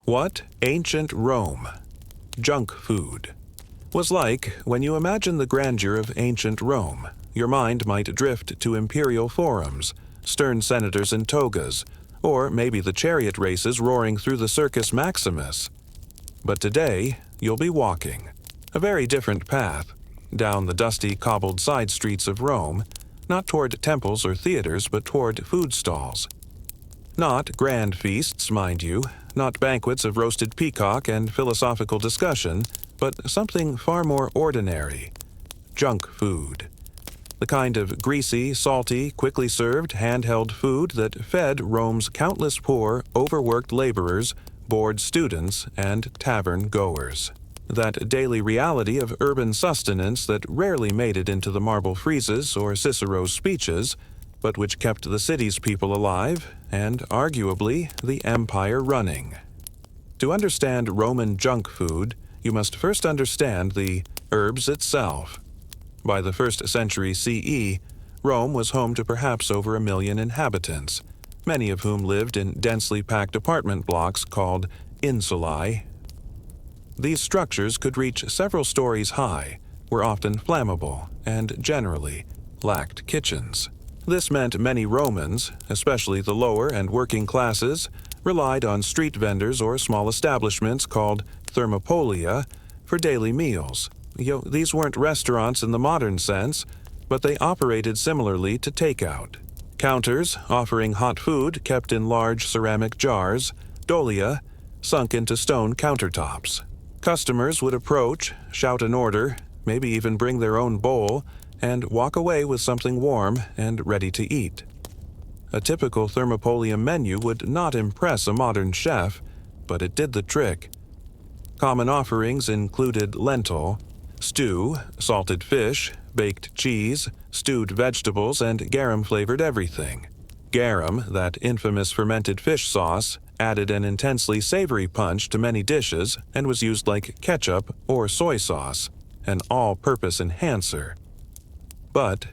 What ancient Rome, junk food, was like when you imagine the grandeur of ancient Rome. Your mind might drift to imperial forums, stern senators in togas, or maybe the chariot races roaring through the Circus Maximus. But today, you'll be walking a very different path, down the dusty cobbled side streets of Rome, not toward temples or theaters, but toward food stalls. Not grand feasts, mind you, not banquets of roasted peacock and philosophical discussion, but something far more ordinary: junk food. The kind of greasy, salty, quickly served, handheld food that fed Rome's countless poor, overworked laborers, bored students, and tavern goers. That daily reality of urban sustenance that rarely made it into the marble friezes or Cicero's speeches, but which kept the city's people alive and, arguably, the empire running. To understand Roman junk food, you must first understand the herbs itself. By the 1st century CE, Rome was home to perhaps over 1 million inhabitants, many of whom lived in densely packed apartment blocks called insulae. These structures could reach several stories high, were often flammable, and generally lacked kitchens. This meant many Romans, especially the lower and working classes, relied on street vendors or small establishments called thermopolia for daily meals. These weren't restaurants in the modern sense, but they operated similarly to takeout. Counters offering hot food kept in large ceramic jars, dolia, sunk into stone countertops. Customers would approach, shout an order, maybe even bring their own bowl, and walk away with something warm and ready to eat. A typical thermopolium menu would not impress a modern chef, but it did the trick. Common offerings included lentil, stew, salted fish, baked cheese, stewed vegetables, and garum-flavored everything. Garum, that infamous fermented fish sauce, added an intensely savory punch to many dishes and was used like ketchup or soy sauce, an all-purpose enhancer. But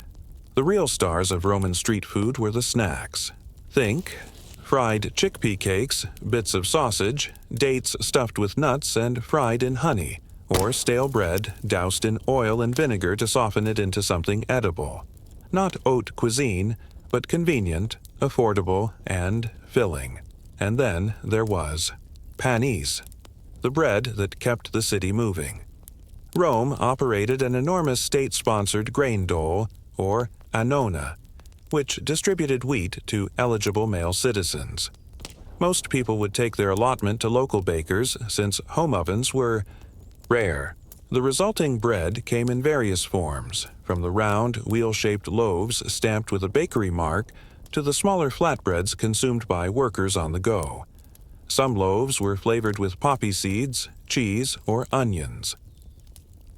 the real stars of Roman street food were the snacks. Think fried chickpea cakes, bits of sausage, dates stuffed with nuts and fried in honey, or stale bread doused in oil and vinegar to soften it into something edible. Not haute cuisine, but convenient, affordable, and filling. And then there was panis, the bread that kept the city moving. Rome operated an enormous state-sponsored grain dole, or annona, which distributed wheat to eligible male citizens. Most people would take their allotment to local bakers since home ovens were rare. The resulting bread came in various forms, from the round, wheel-shaped loaves stamped with a bakery mark to the smaller flatbreads consumed by workers on the go. Some loaves were flavored with poppy seeds, cheese, or onions.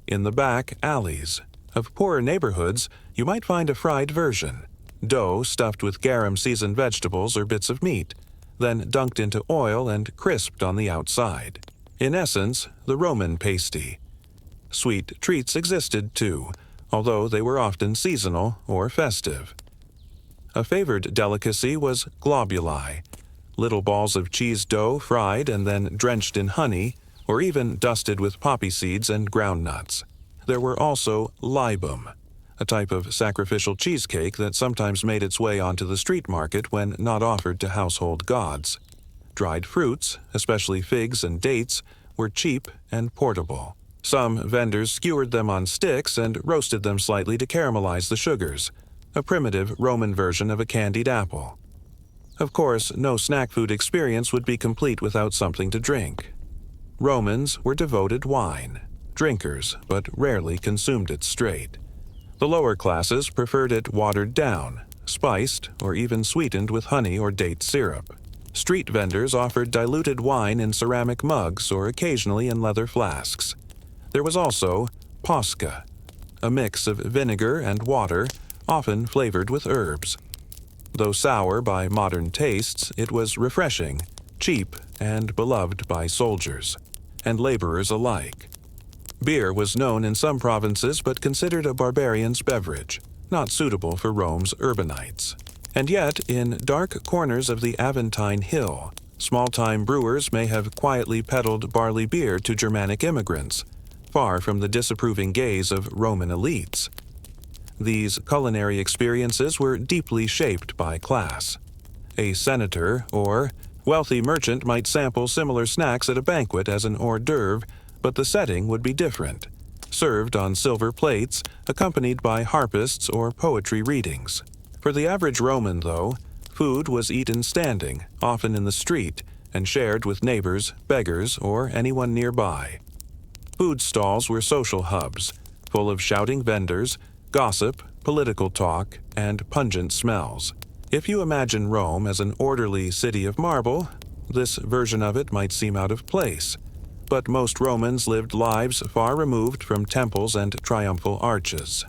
In the back alleys of poorer neighborhoods, you might find a fried version, dough stuffed with garum-seasoned vegetables or bits of meat, then dunked into oil and crisped on the outside. In essence, the Roman pasty. Sweet treats existed too, although they were often seasonal or festive. A favored delicacy was globuli, little balls of cheese dough fried and then drenched in honey, or even dusted with poppy seeds and ground nuts. There were also libum, a type of sacrificial cheesecake that sometimes made its way onto the street market when not offered to household gods. Dried fruits, especially figs and dates, were cheap and portable. Some vendors skewered them on sticks and roasted them slightly to caramelize the sugars, a primitive Roman version of a candied apple. Of course, no snack food experience would be complete without something to drink. Romans were devoted wine drinkers, but rarely consumed it straight. The lower classes preferred it watered down, spiced, or even sweetened with honey or date syrup. Street vendors offered diluted wine in ceramic mugs or occasionally in leather flasks. There was also posca, a mix of vinegar and water, often flavored with herbs. Though sour by modern tastes, it was refreshing, cheap, and beloved by soldiers and laborers alike. Beer was known in some provinces but considered a barbarian's beverage, not suitable for Rome's urbanites. And yet, in dark corners of the Aventine Hill, Small-time brewers may have quietly peddled barley beer to Germanic immigrants, far from the disapproving gaze of Roman elites. These culinary experiences were deeply shaped by class. A senator or wealthy merchant might sample similar snacks at a banquet as an hors d'oeuvre, but the setting would be different, served on silver plates, accompanied by harpists or poetry readings. For the average Roman, though, food was eaten standing, often in the street, and shared with neighbors, beggars, or anyone nearby. Food stalls were social hubs, full of shouting vendors, gossip, political talk, and pungent smells. If you imagine Rome as an orderly city of marble, this version of it might seem out of place. But most Romans lived lives far removed from temples and triumphal arches.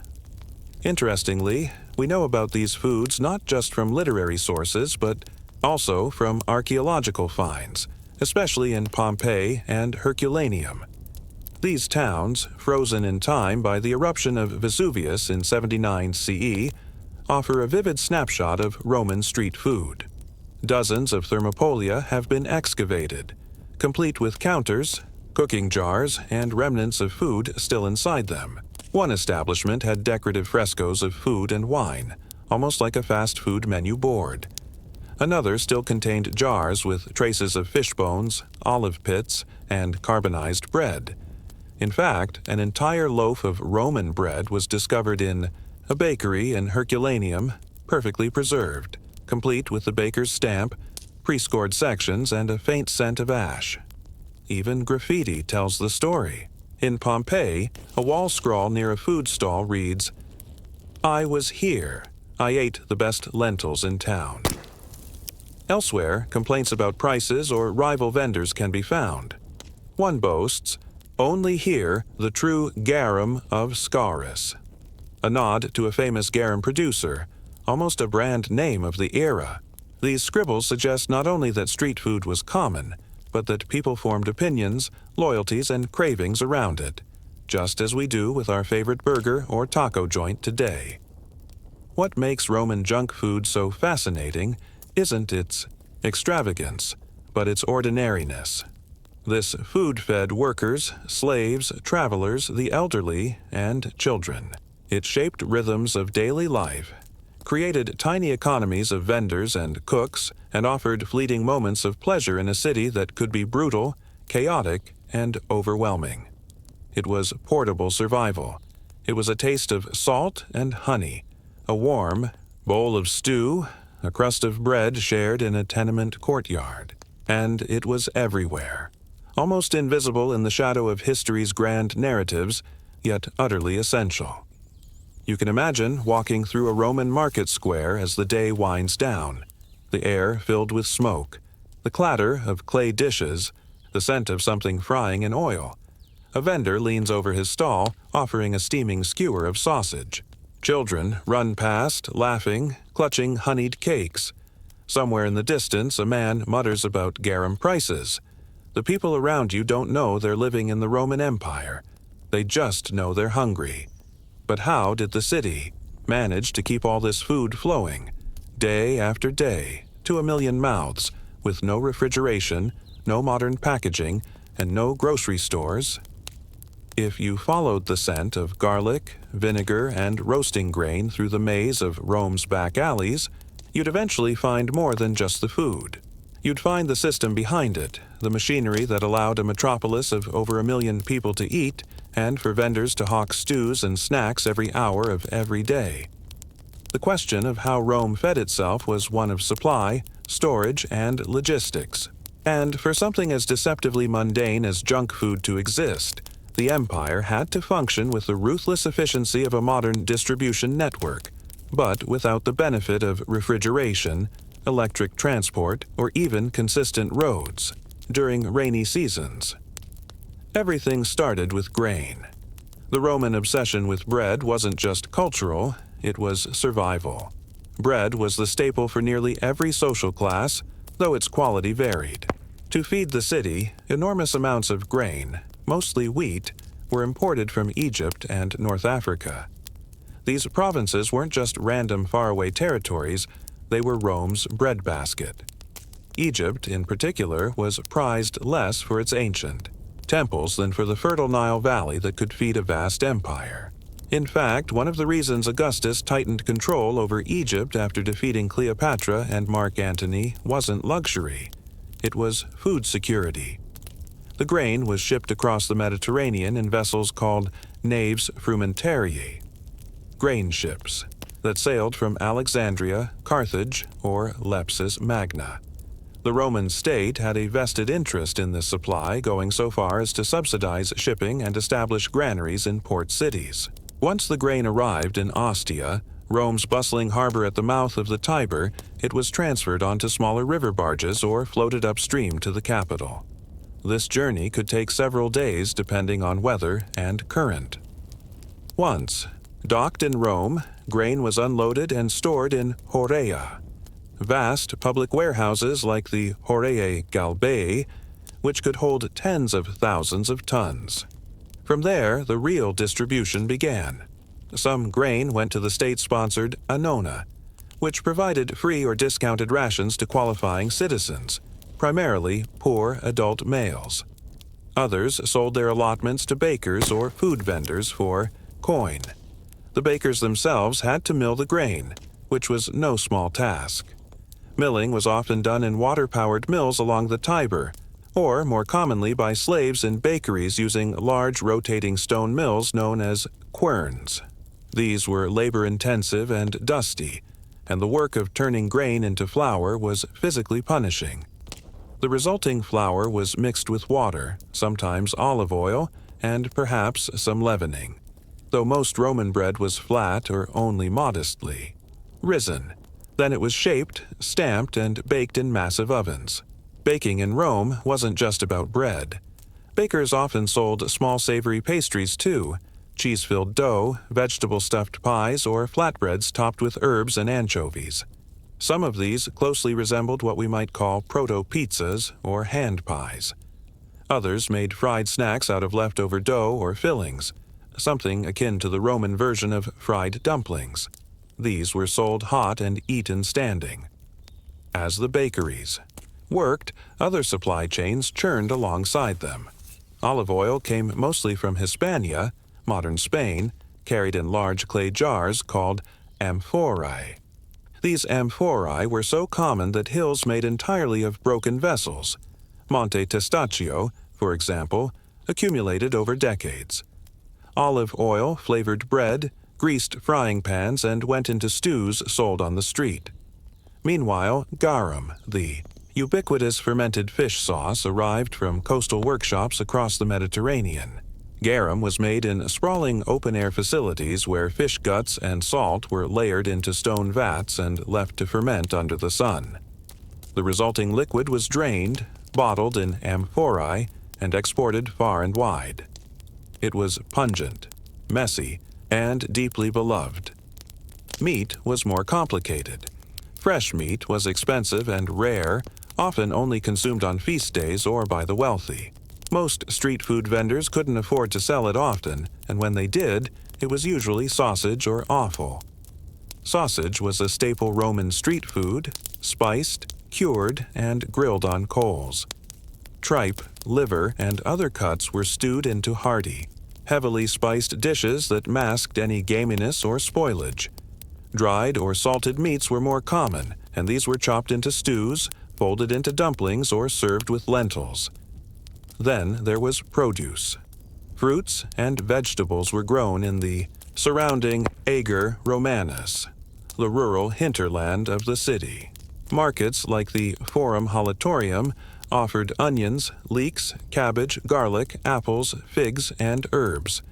Interestingly, we know about these foods not just from literary sources, but also from archaeological finds, especially in Pompeii and Herculaneum. These towns, frozen in time by the eruption of Vesuvius in 79 CE, offer a vivid snapshot of Roman street food. Dozens of thermopolia have been excavated, complete with counters, cooking jars, and remnants of food still inside them. One establishment had decorative frescoes of food and wine, almost like a fast food menu board. Another still contained jars with traces of fish bones, olive pits, and carbonized bread. In fact, an entire loaf of Roman bread was discovered in a bakery in Herculaneum, perfectly preserved, complete with the baker's stamp, pre-scored sections, and a faint scent of ash. Even graffiti tells the story. In Pompeii, a wall scrawl near a food stall reads, "I was here. I ate the best lentils in town." Elsewhere, complaints about prices or rival vendors can be found. One boasts, "Only here the true garum of Scaurus," a nod to a famous garum producer, almost a brand name of the era. These scribbles suggest not only that street food was common, but that people formed opinions, loyalties, and cravings around it, just as we do with our favorite burger or taco joint today. What makes Roman junk food so fascinating isn't its extravagance, but its ordinariness. This food fed workers, slaves, travelers, the elderly, and children. It shaped rhythms of daily life, created tiny economies of vendors and cooks, and offered fleeting moments of pleasure in a city that could be brutal, chaotic, and overwhelming. It was portable survival. It was a taste of salt and honey, a warm bowl of stew, a crust of bread shared in a tenement courtyard. And it was everywhere, almost invisible in the shadow of history's grand narratives, yet utterly essential. You can imagine walking through a Roman market square as the day winds down, the air filled with smoke, the clatter of clay dishes, the scent of something frying in oil. A vendor leans over his stall, offering a steaming skewer of sausage. Children run past, laughing, clutching honeyed cakes. Somewhere in the distance, a man mutters about garum prices. The people around you don't know they're living in the Roman Empire. They just know they're hungry. But how did the city manage to keep all this food flowing, day after day, to a million mouths, with no refrigeration, no modern packaging, and no grocery stores? If you followed the scent of garlic, vinegar, and roasting grain through the maze of Rome's back alleys, you'd eventually find more than just the food. You'd find the system behind it, the machinery that allowed a metropolis of over 1 million people to eat, and for vendors to hawk stews and snacks every hour of every day. The question of how Rome fed itself was one of supply, storage, and logistics. And for something as deceptively mundane as junk food to exist, the empire had to function with the ruthless efficiency of a modern distribution network, but without the benefit of refrigeration, electric transport, or even consistent roads during rainy seasons. Everything started with grain. The Roman obsession with bread wasn't just cultural, it was survival. Bread was the staple for nearly every social class, though its quality varied. To feed the city, enormous amounts of grain, mostly wheat, were imported from Egypt and North Africa. These provinces weren't just random faraway territories, they were Rome's breadbasket. Egypt, in particular, was prized less for its ancient temples than for the fertile Nile Valley that could feed a vast empire. In fact, one of the reasons Augustus tightened control over Egypt after defeating Cleopatra and Mark Antony wasn't luxury. It was food security. The grain was shipped across the Mediterranean in vessels called naves frumentarii, grain ships, that sailed from Alexandria, Carthage, or Lepsis Magna. The Roman state had a vested interest in this supply, going so far as to subsidize shipping and establish granaries in port cities. Once the grain arrived in Ostia, Rome's bustling harbor at the mouth of the Tiber, it was transferred onto smaller river barges or floated upstream to the capital. This journey could take several days depending on weather and current. Once, docked in Rome, grain was unloaded and stored in horea, vast public warehouses like the Horae Galbae, which could hold tens of thousands of tons. From there, the real distribution began. Some grain went to the state-sponsored Annona, which provided free or discounted rations to qualifying citizens, primarily poor adult males. Others sold their allotments to bakers or food vendors for coin. The bakers themselves had to mill the grain, which was no small task. Milling was often done in water-powered mills along the Tiber, or more commonly by slaves in bakeries using large rotating stone mills known as querns. These were labor-intensive and dusty, and the work of turning grain into flour was physically punishing. The resulting flour was mixed with water, sometimes olive oil, and perhaps some leavening, though most Roman bread was flat or only modestly risen. Then it was shaped, stamped, and baked in massive ovens. Baking in Rome wasn't just about bread. Bakers often sold small savory pastries too, cheese-filled dough, vegetable-stuffed pies, or flatbreads topped with herbs and anchovies. Some of these closely resembled what we might call proto-pizzas or hand pies. Others made fried snacks out of leftover dough or fillings, something akin to the Roman version of fried dumplings. These were sold hot and eaten standing. As the bakeries worked, other supply chains churned alongside them. Olive oil came mostly from Hispania, modern Spain, carried in large clay jars called amphorae. These amphorae were so common that hills made entirely of broken vessels, Monte Testaccio, for example, accumulated over decades. Olive oil flavored bread, greased frying pans, and went into stews sold on the street. Meanwhile, garum, the ubiquitous fermented fish sauce, arrived from coastal workshops across the Mediterranean. Garum was made in sprawling open-air facilities where fish guts and salt were layered into stone vats and left to ferment under the sun. The resulting liquid was drained, bottled in amphorae, and exported far and wide. It was pungent, messy, and deeply beloved. Meat was more complicated. Fresh meat was expensive and rare, often only consumed on feast days or by the wealthy. Most street food vendors couldn't afford to sell it often, and when they did, it was usually sausage or offal. Sausage was a staple Roman street food, spiced, cured, and grilled on coals. Tripe, liver, and other cuts were stewed into hearty, heavily spiced dishes that masked any gaminess or spoilage. Dried or salted meats were more common, and these were chopped into stews, folded into dumplings, or served with lentils. Then there was produce. Fruits and vegetables were grown in the surrounding Ager Romanus, the rural hinterland of the city. Markets like the Forum Holitorium offered onions, leeks, cabbage, garlic, apples, figs, and herbs.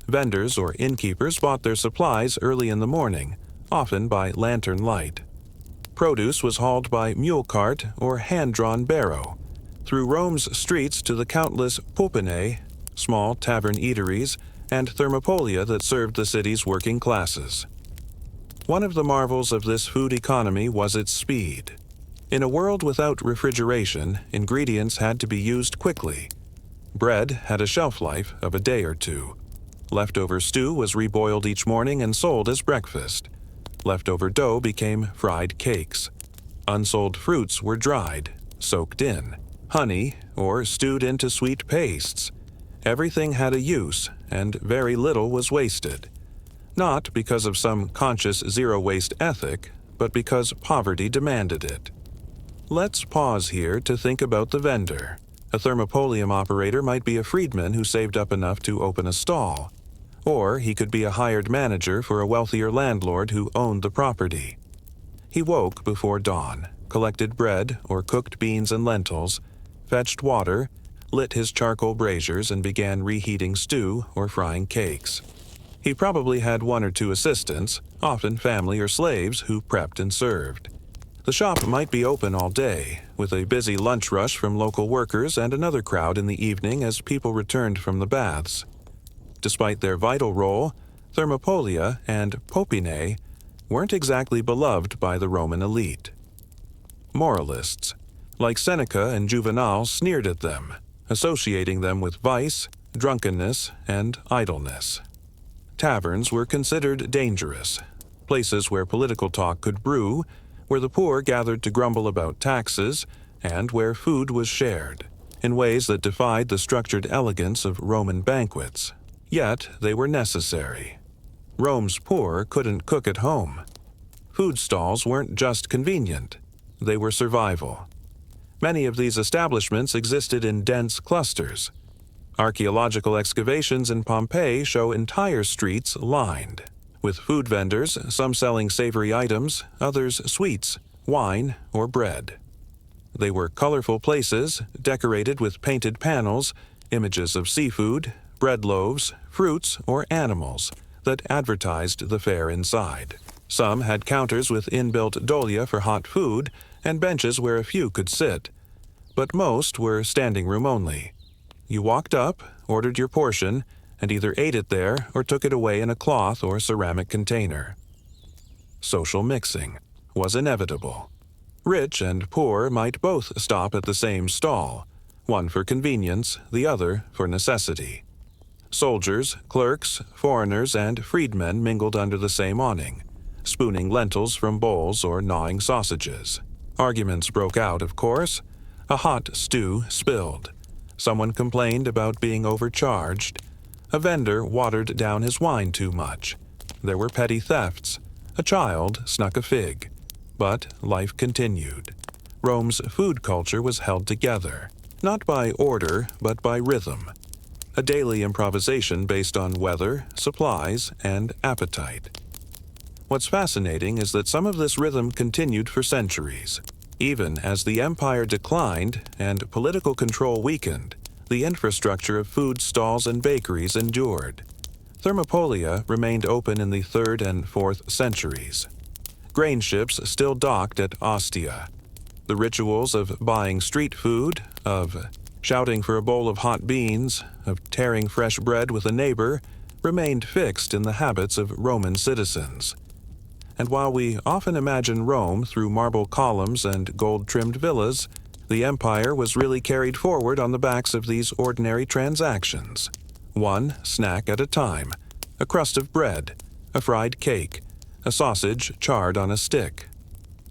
Vendors or innkeepers bought their supplies early in the morning, often by lantern light. Produce was hauled by mule cart or hand-drawn barrow through Rome's streets to the countless pulpinae, small tavern eateries, and thermopolia that served the city's working classes. One of the marvels of this food economy was its speed. In a world without refrigeration, ingredients had to be used quickly. Bread had a shelf life of a day or two. Leftover stew was reboiled each morning and sold as breakfast. Leftover dough became fried cakes. Unsold fruits were dried, soaked in, honey, or stewed into sweet pastes. Everything had a use, and very little was wasted. Not because of some conscious zero-waste ethic, but because poverty demanded it. Let's pause here to think about the vendor. A thermopolium operator might be a freedman who saved up enough to open a stall. Or he could be a hired manager for a wealthier landlord who owned the property. He woke before dawn, collected bread or cooked beans and lentils, fetched water, lit his charcoal braziers, and began reheating stew or frying cakes. He probably had one or two assistants, often family or slaves, who prepped and served. The shop might be open all day, with a busy lunch rush from local workers and another crowd in the evening as people returned from the baths. Despite their vital role, thermopolia and popinae weren't exactly beloved by the Roman elite. Moralists, like Seneca and Juvenal, sneered at them, associating them with vice, drunkenness, and idleness. Taverns were considered dangerous, places where political talk could brew, where the poor gathered to grumble about taxes, and where food was shared, in ways that defied the structured elegance of Roman banquets. Yet they were necessary. Rome's poor couldn't cook at home. Food stalls weren't just convenient, they were survival. Many of these establishments existed in dense clusters. Archaeological excavations in Pompeii show entire streets lined with food vendors, some selling savory items, others sweets, wine, or bread. They were colorful places, decorated with painted panels, images of seafood, bread loaves, fruits, or animals that advertised the fare inside. Some had counters with inbuilt dolia for hot food and benches where a few could sit, but most were standing room only. You walked up, ordered your portion, and either ate it there or took it away in a cloth or ceramic container. Social mixing was inevitable. Rich and poor might both stop at the same stall, one for convenience, the other for necessity. Soldiers, clerks, foreigners, and freedmen mingled under the same awning, spooning lentils from bowls or gnawing sausages. Arguments broke out, of course. A hot stew spilled. Someone complained about being overcharged. A vendor watered down his wine too much. There were petty thefts. A child snuck a fig. But life continued. Rome's food culture was held together, not by order, but by rhythm. A daily improvisation based on weather, supplies, and appetite. What's fascinating is that some of this rhythm continued for centuries. Even as the empire declined and political control weakened, the infrastructure of food stalls and bakeries endured. Thermopolia remained open in the 3rd and 4th centuries. Grain ships still docked at Ostia. The rituals of buying street food, of shouting for a bowl of hot beans, of tearing fresh bread with a neighbor, remained fixed in the habits of Roman citizens. And while we often imagine Rome through marble columns and gold-trimmed villas, the empire was really carried forward on the backs of these ordinary transactions. One snack at a time, a crust of bread, a fried cake, a sausage charred on a stick.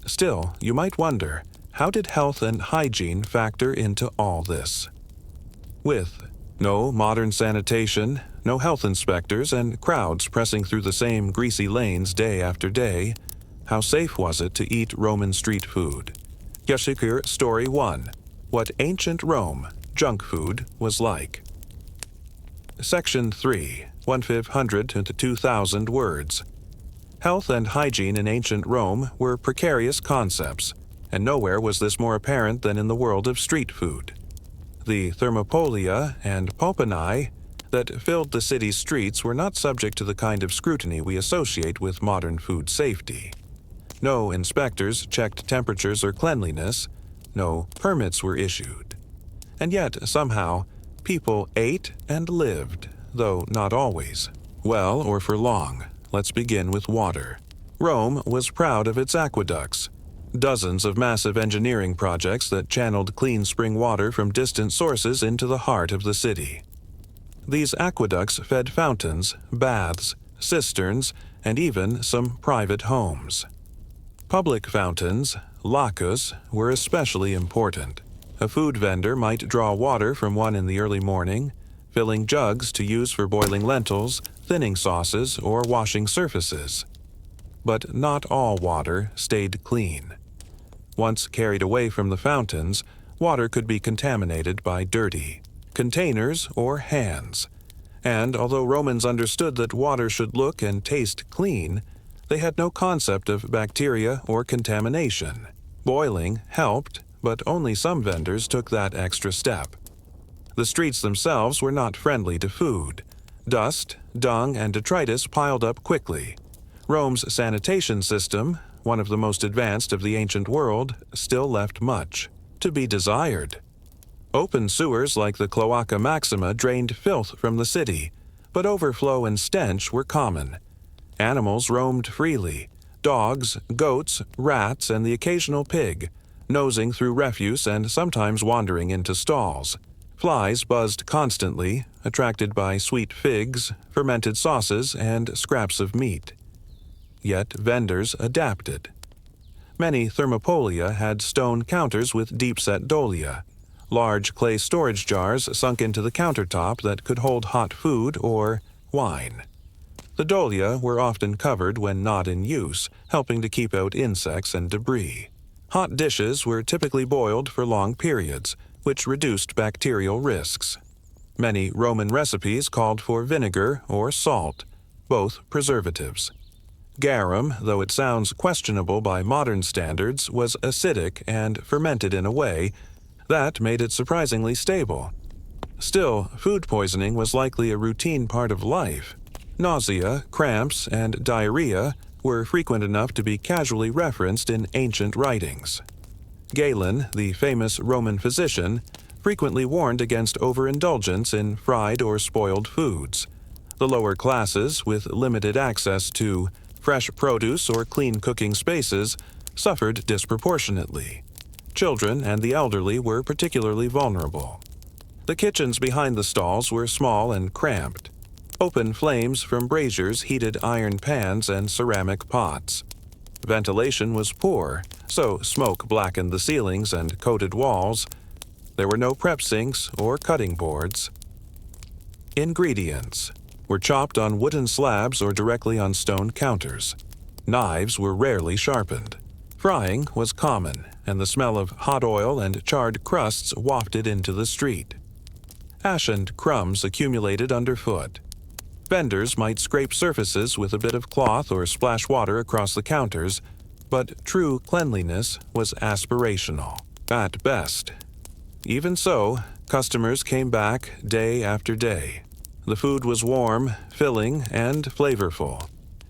Still, you might wonder, how did health and hygiene factor into all this? With no modern sanitation, no health inspectors, and crowds pressing through the same greasy lanes day after day, how safe was it to eat Roman street food? Yashikir Story 1. What Ancient Rome, Junk Food, Was Like. Section 3, 1,500 to 2,000 words. Health and hygiene in ancient Rome were precarious concepts, and nowhere was this more apparent than in the world of street food. The thermopolia and popinae that filled the city's streets were not subject to the kind of scrutiny we associate with modern food safety. No inspectors checked temperatures or cleanliness, no permits were issued. And yet, somehow, people ate and lived, though not always. Well, or for long. Let's begin with water. Rome was proud of its aqueducts, dozens of massive engineering projects that channeled clean spring water from distant sources into the heart of the city. These aqueducts fed fountains, baths, cisterns, and even some private homes. Public fountains, lacus were especially important. A food vendor might draw water from one in the early morning, filling jugs to use for boiling lentils, thinning sauces, or washing surfaces. But not all water stayed clean. Once carried away from the fountains, water could be contaminated by dirty containers or hands. And although Romans understood that water should look and taste clean, they had no concept of bacteria or contamination. Boiling helped, but only some vendors took that extra step. The streets themselves were not friendly to food. Dust, dung, and detritus piled up quickly. Rome's sanitation system, one of the most advanced of the ancient world, still left much to be desired. Open sewers like the Cloaca Maxima drained filth from the city, but overflow and stench were common. Animals roamed freely: dogs, goats, rats, and the occasional pig, nosing through refuse and sometimes wandering into stalls. Flies buzzed constantly, attracted by sweet figs, fermented sauces, and scraps of meat. Yet vendors adapted. Many thermopolia had stone counters with deep-set dolia, large clay storage jars sunk into the countertop that could hold hot food or wine. The dolia were often covered when not in use, helping to keep out insects and debris. Hot dishes were typically boiled for long periods, which reduced bacterial risks. Many Roman recipes called for vinegar or salt, both preservatives. Garum, though it sounds questionable by modern standards, was acidic and fermented in a way that made it surprisingly stable. Still, food poisoning was likely a routine part of life. Nausea, cramps, and diarrhea were frequent enough to be casually referenced in ancient writings. Galen, the famous Roman physician, frequently warned against overindulgence in fried or spoiled foods. The lower classes, with limited access to fresh produce or clean cooking spaces, suffered disproportionately. Children and the elderly were particularly vulnerable. The kitchens behind the stalls were small and cramped. Open flames from braziers heated iron pans and ceramic pots. Ventilation was poor, so smoke blackened the ceilings and coated walls. There were no prep sinks or cutting boards. Ingredients were chopped on wooden slabs or directly on stone counters. Knives were rarely sharpened. Frying was common, and the smell of hot oil and charred crusts wafted into the street. Ash and crumbs accumulated underfoot. Vendors might scrape surfaces with a bit of cloth or splash water across the counters, but true cleanliness was aspirational, at best. Even so, customers came back day after day. The food was warm, filling, and flavorful.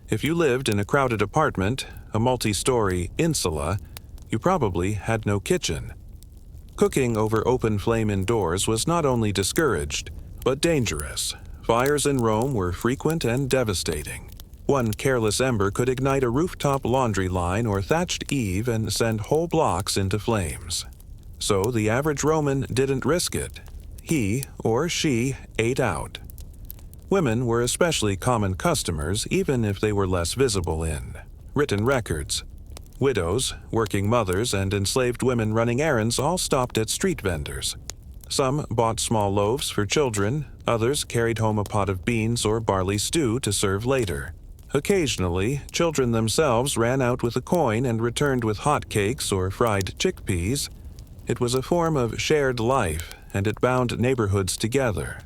If you lived in a crowded apartment, a multi-story insula, you probably had no kitchen. Cooking over open flame indoors was not only discouraged, but dangerous. Fires in Rome were frequent and devastating. One careless ember could ignite a rooftop laundry line or thatched eave and send whole blocks into flames. So the average Roman didn't risk it. He or she ate out. Women were especially common customers, even if they were less visible in written records. Widows, working mothers, and enslaved women running errands all stopped at street vendors. Some bought small loaves for children, others carried home a pot of beans or barley stew to serve later. Occasionally, children themselves ran out with a coin and returned with hot cakes or fried chickpeas. It was a form of shared life, and it bound neighborhoods together.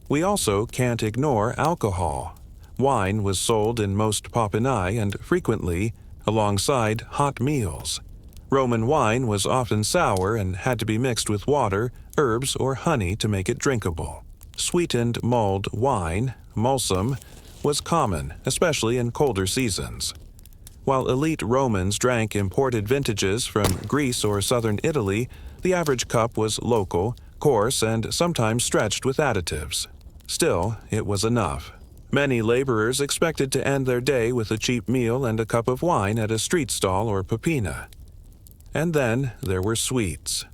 We also can't ignore alcohol. Wine was sold in most populi and frequently alongside hot meals. Roman wine was often sour and had to be mixed with water, herbs, or honey to make it drinkable. Sweetened mulled wine, mulsum, was common, especially in colder seasons. While elite Romans drank imported vintages from Greece or southern Italy, the average cup was local, coarse, and sometimes stretched with additives. Still, it was enough. Many laborers expected to end their day with a cheap meal and a cup of wine at a street stall or popina. And then there were sweets.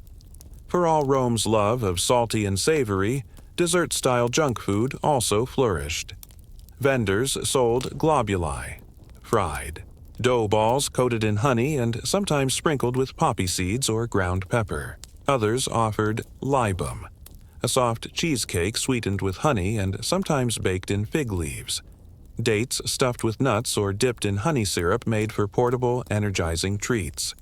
For all Rome's love of salty and savory, dessert-style junk food also flourished. Vendors sold globuli, fried, Dough balls coated in honey and sometimes sprinkled with poppy seeds or ground pepper. Others offered libum, a soft cheesecake sweetened with honey and sometimes baked in fig leaves. Dates stuffed with nuts or dipped in honey syrup made for portable, energizing treats.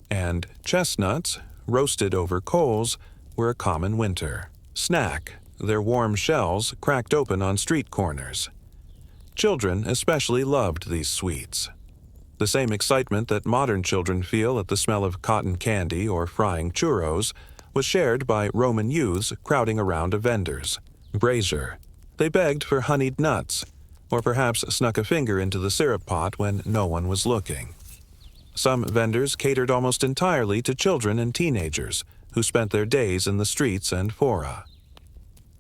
And chestnuts, roasted over coals, were a common winter snack, their warm shells cracked open on street corners. Children especially loved these sweets. The same excitement that modern children feel at the smell of cotton candy or frying churros was shared by Roman youths crowding around a vendor's brazier. They begged for honeyed nuts, or perhaps snuck a finger into the syrup pot when no one was looking. Some vendors catered almost entirely to children and teenagers who spent their days in the streets and fora.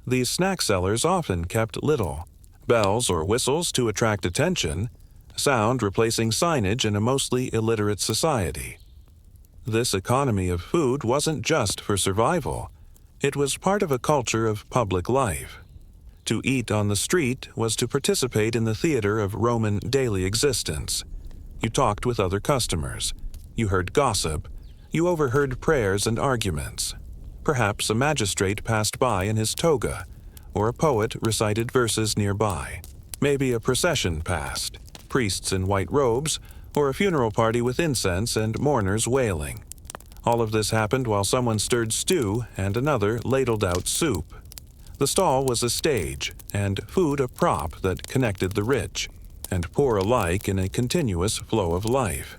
These snack sellers often kept little, bells or whistles to attract attention, sound replacing signage in a mostly illiterate society. This economy of food wasn't just for survival. It was part of a culture of public life. To eat on the street was to participate in the theater of Roman daily existence. You talked with other customers. You heard gossip. You overheard prayers and arguments. Perhaps a magistrate passed by in his toga, or a poet recited verses nearby. Maybe a procession passed, priests in white robes, or a funeral party with incense and mourners wailing. All of this happened while someone stirred stew and another ladled out soup. The stall was a stage, and food a prop that connected the rich and poor alike in a continuous flow of life.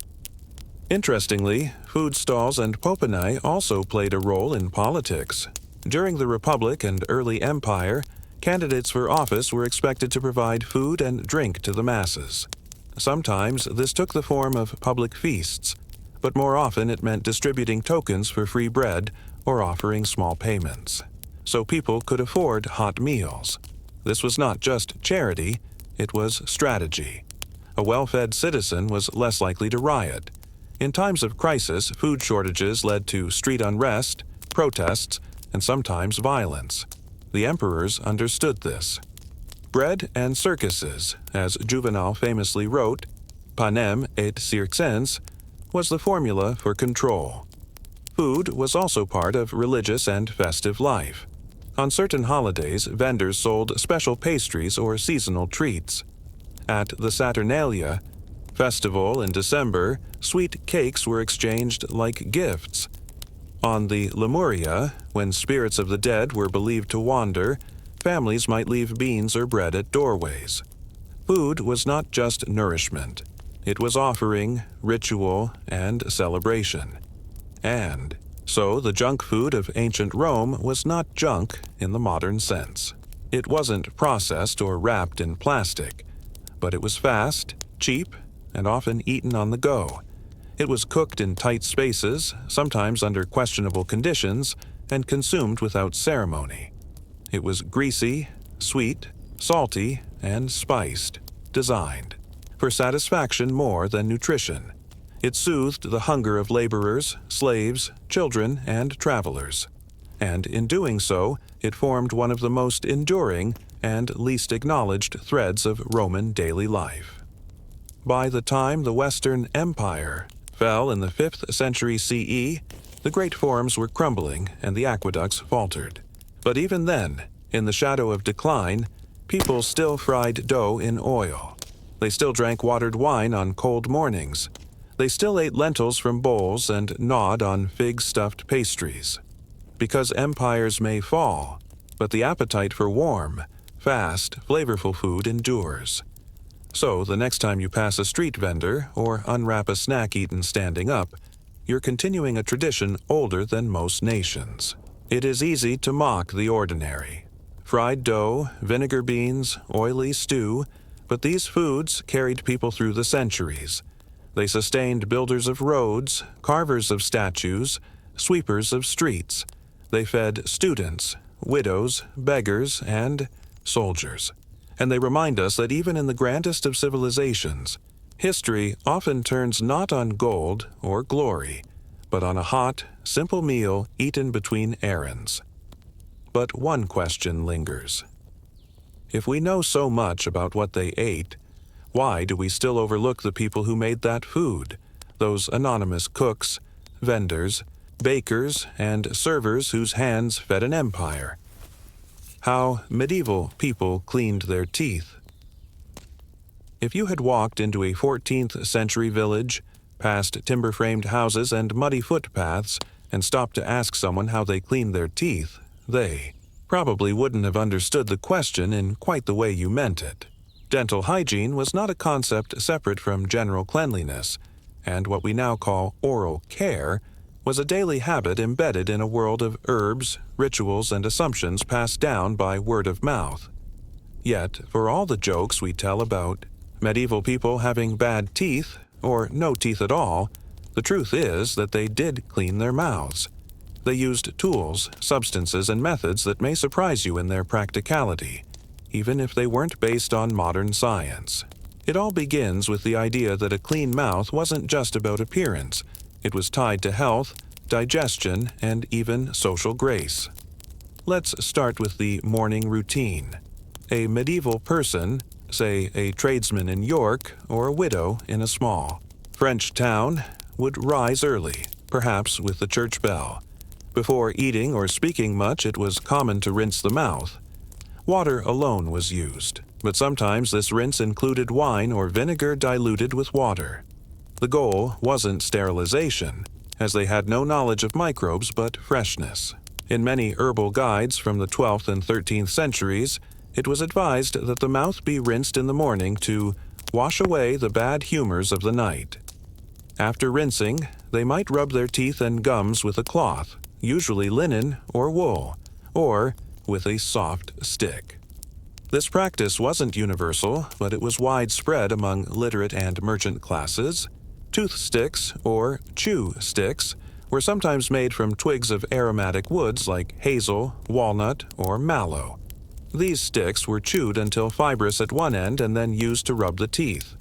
Interestingly, food stalls and popinae also played a role in politics. During the Republic and early Empire, candidates for office were expected to provide food and drink to the masses. Sometimes this took the form of public feasts, but more often it meant distributing tokens for free bread or offering small payments, so people could afford hot meals. This was not just charity, it was strategy. A well-fed citizen was less likely to riot. In times of crisis, food shortages led to street unrest, protests, and sometimes violence. The emperors understood this. Bread and circuses, as Juvenal famously wrote, panem et circenses, was the formula for control. Food was also part of religious and festive life. On certain holidays, vendors sold special pastries or seasonal treats. At the Saturnalia festival in December, sweet cakes were exchanged like gifts. On the Lemuria, when spirits of the dead were believed to wander, families might leave beans or bread at doorways. Food was not just nourishment. It was offering, ritual, and celebration. And so the junk food of ancient Rome was not junk in the modern sense. It wasn't processed or wrapped in plastic, but it was fast, cheap, and often eaten on the go. It was cooked in tight spaces, sometimes under questionable conditions, and consumed without ceremony. It was greasy, sweet, salty, and spiced, designed for satisfaction more than nutrition. It soothed the hunger of laborers, slaves, children, and travelers. And in doing so, it formed one of the most enduring and least acknowledged threads of Roman daily life. By the time the Western Empire fell in the 5th century CE, the great forms were crumbling and the aqueducts faltered. But even then, in the shadow of decline, people still fried dough in oil. They still drank watered wine on cold mornings. They still ate lentils from bowls and gnawed on fig-stuffed pastries. Because empires may fall, but the appetite for warm, fast, flavorful food endures. So the next time you pass a street vendor or unwrap a snack eaten standing up, you're continuing a tradition older than most nations. It is easy to mock the ordinary. Fried dough, vinegar beans, oily stew, but these foods carried people through the centuries. They sustained builders of roads, carvers of statues, sweepers of streets. They fed students, widows, beggars, and soldiers. And they remind us that even in the grandest of civilizations, history often turns not on gold or glory, but on a hot, simple meal eaten between errands. But one question lingers. If we know so much about what they ate, Why do we still overlook the people who made that food? Those anonymous cooks, vendors, bakers, and servers whose hands fed an empire. How medieval people cleaned their teeth. If you had walked into a 14th century village, past timber-framed houses and muddy footpaths, and stopped to ask someone how they cleaned their teeth, they probably wouldn't have understood the question in quite the way you meant it. Dental hygiene was not a concept separate from general cleanliness, and what we now call oral care was a daily habit embedded in a world of herbs, rituals, and assumptions passed down by word of mouth. Yet, for all the jokes we tell about medieval people having bad teeth, or no teeth at all, the truth is that they did clean their mouths. They used tools, substances, and methods that may surprise you in their practicality, even if they weren't based on modern science. It all begins with the idea that a clean mouth wasn't just about appearance. It was tied to health, digestion, and even social grace. Let's start with the morning routine. A medieval person, say a tradesman in York or a widow in a small French town, would rise early, perhaps with the church bell. Before eating or speaking much, it was common to rinse the mouth. Water alone was used, but sometimes this rinse included wine or vinegar diluted with water. The goal wasn't sterilization, as they had no knowledge of microbes but freshness. In many herbal guides from the 12th and 13th centuries, it was advised that the mouth be rinsed in the morning to wash away the bad humors of the night. After rinsing, they might rub their teeth and gums with a cloth, usually linen or wool, or with a soft stick. This practice wasn't universal, but it was widespread among literate and merchant classes. Tooth sticks, or chew sticks, were sometimes made from twigs of aromatic woods like hazel, walnut, or mallow. These sticks were chewed until fibrous at one end and then used to rub the teeth.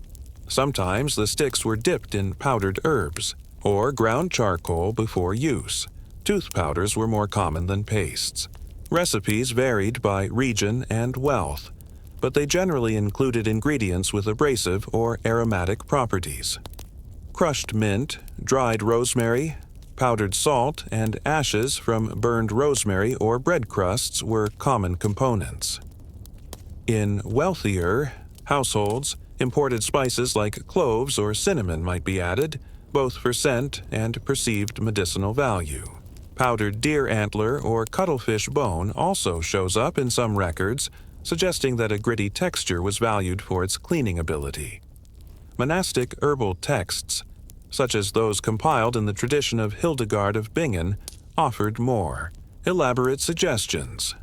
Sometimes the sticks were dipped in powdered herbs, or ground charcoal before use. Tooth powders were more common than pastes. Recipes varied by region and wealth, but they generally included ingredients with abrasive or aromatic properties. Crushed mint, dried rosemary, powdered salt, and ashes from burned rosemary or bread crusts were common components. In wealthier households, imported spices like cloves or cinnamon might be added, both for scent and perceived medicinal value. Powdered deer antler or cuttlefish bone also shows up in some records, suggesting that a gritty texture was valued for its cleaning ability. Monastic herbal texts, such as those compiled in the tradition of Hildegard of Bingen, offered more elaborate suggestions.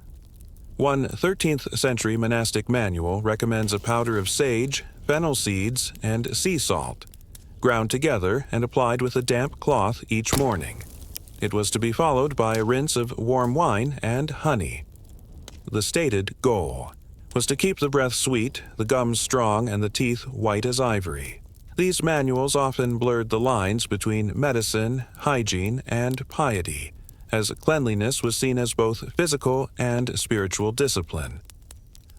One 13th century monastic manual recommends a powder of sage, fennel seeds, and sea salt, ground together and applied with a damp cloth each morning. It was to be followed by a rinse of warm wine and honey. The stated goal was to keep the breath sweet, the gums strong, and the teeth white as ivory. These manuals often blurred the lines between medicine, hygiene, and piety, as cleanliness was seen as both physical and spiritual discipline.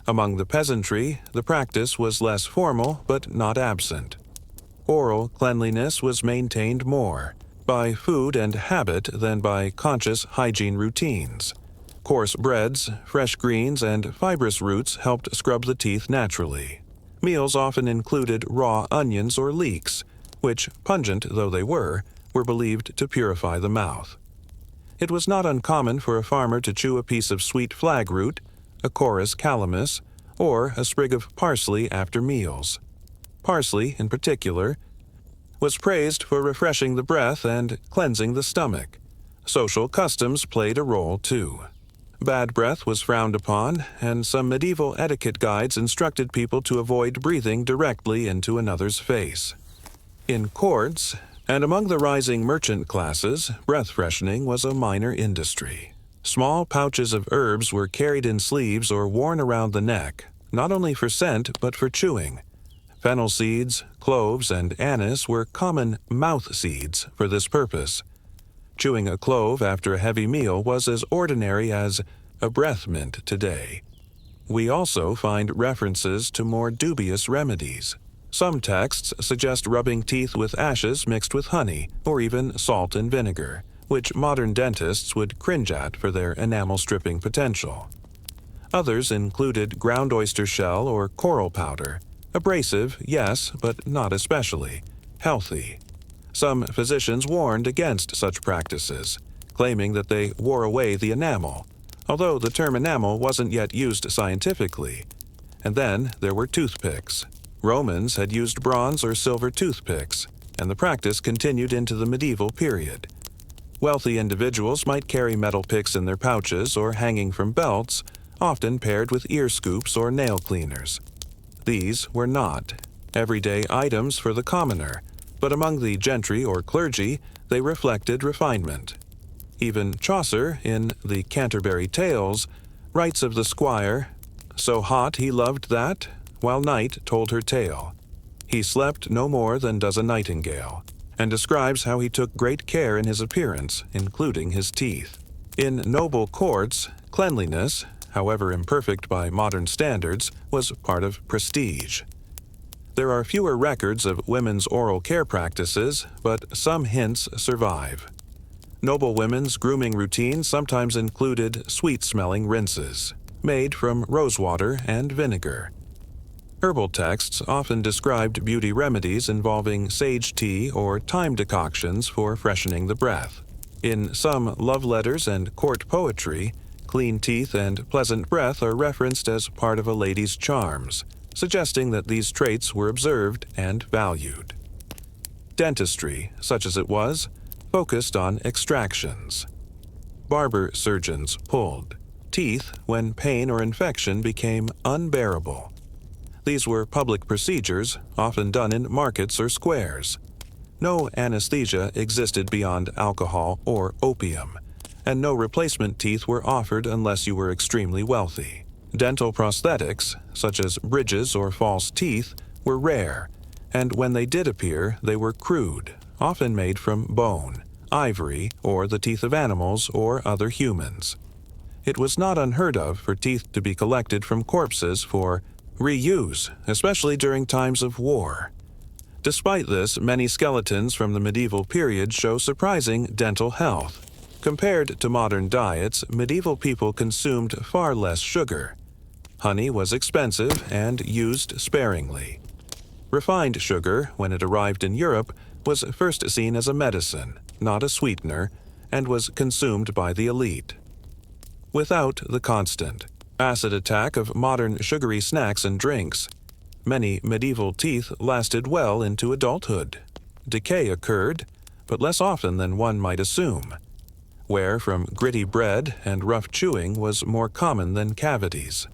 Among the peasantry, the practice was less formal but not absent. Oral cleanliness was maintained more by food and habit than by conscious hygiene routines. Coarse breads, fresh greens, and fibrous roots helped scrub the teeth naturally. Meals often included raw onions or leeks, which, pungent though they were believed to purify the mouth. It was not uncommon for a farmer to chew a piece of sweet flag root, a chorus calamus, or a sprig of parsley after meals. Parsley, in particular, was praised for refreshing the breath and cleansing the stomach. Social customs played a role, too. Bad breath was frowned upon, and some medieval etiquette guides instructed people to avoid breathing directly into another's face. In courts, and among the rising merchant classes, breath freshening was a minor industry. Small pouches of herbs were carried in sleeves or worn around the neck, not only for scent but for chewing. Fennel seeds, cloves, and anise were common mouth seeds for this purpose. Chewing a clove after a heavy meal was as ordinary as a breath mint today. We also find references to more dubious remedies. Some texts suggest rubbing teeth with ashes mixed with honey or even salt and vinegar, which modern dentists would cringe at for their enamel-stripping potential. Others included ground oyster shell or coral powder. Abrasive, yes, but not especially. Healthy. Some physicians warned against such practices, claiming that they wore away the enamel, although the term enamel wasn't yet used scientifically. And then there were toothpicks. Romans had used bronze or silver toothpicks, and the practice continued into the medieval period. Wealthy individuals might carry metal picks in their pouches or hanging from belts, often paired with ear scoops or nail cleaners. These were not everyday items for the commoner, but among the gentry or clergy, they reflected refinement. Even Chaucer, in the Canterbury Tales, writes of the squire, "So hot he loved that, while night told her tale. He slept no more than does a nightingale," and describes how he took great care in his appearance, including his teeth. In noble courts, cleanliness, however imperfect by modern standards, was part of prestige. There are fewer records of women's oral care practices, but some hints survive. Noble women's grooming routines sometimes included sweet-smelling rinses, made from rosewater and vinegar. Herbal texts often described beauty remedies involving sage tea or thyme decoctions for freshening the breath. In some love letters and court poetry, clean teeth and pleasant breath are referenced as part of a lady's charms, suggesting that these traits were observed and valued. Dentistry, such as it was, focused on extractions. Barber surgeons pulled teeth when pain or infection became unbearable. These were public procedures, often done in markets or squares. No anesthesia existed beyond alcohol or opium, and no replacement teeth were offered unless you were extremely wealthy. Dental prosthetics, such as bridges or false teeth, were rare, and when they did appear, they were crude, often made from bone, ivory, or the teeth of animals or other humans. It was not unheard of for teeth to be collected from corpses for reuse, especially during times of war. Despite this, many skeletons from the medieval period show surprising dental health. Compared to modern diets, medieval people consumed far less sugar. Honey was expensive and used sparingly. Refined sugar, when it arrived in Europe, was first seen as a medicine, not a sweetener, and was consumed by the elite. Without the constant acid attack of modern sugary snacks and drinks, many medieval teeth lasted well into adulthood. Decay occurred, but less often than one might assume. Wear from gritty bread and rough chewing was more common than cavities.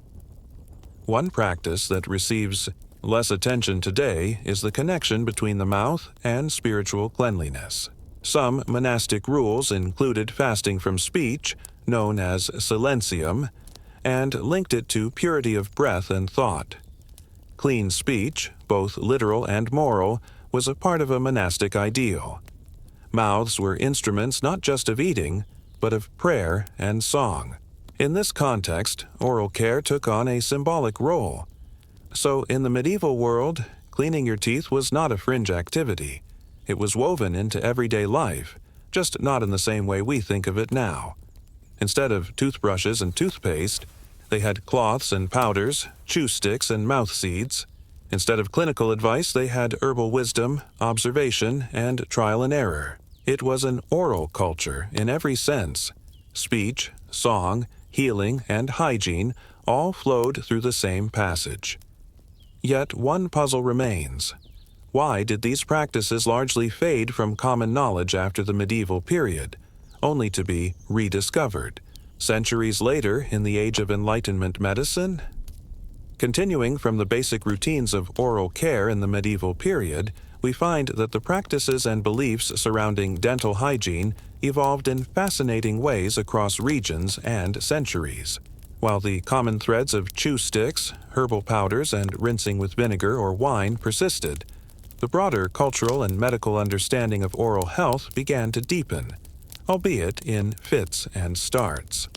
One practice that receives less attention today is the connection between the mouth and spiritual cleanliness. Some monastic rules included fasting from speech, known as silentium, and linked it to purity of breath and thought. Clean speech, both literal and moral, was a part of a monastic ideal. Mouths were instruments not just of eating, but of prayer and song. In this context, oral care took on a symbolic role. So in the medieval world, cleaning your teeth was not a fringe activity. It was woven into everyday life, just not in the same way we think of it now. Instead of toothbrushes and toothpaste, they had cloths and powders, chew sticks and mouth seeds. Instead of clinical advice, they had herbal wisdom, observation, and trial and error. It was an oral culture in every sense. Speech, song, healing, and hygiene all flowed through the same passage. Yet one puzzle remains. Why did these practices largely fade from common knowledge after the medieval period, only to be rediscovered centuries later in the age of Enlightenment medicine? Continuing from the basic routines of oral care in the medieval period, we find that the practices and beliefs surrounding dental hygiene evolved in fascinating ways across regions and centuries. While the common threads of chew sticks, herbal powders, and rinsing with vinegar or wine persisted, the broader cultural and medical understanding of oral health began to deepen, albeit in fits and starts.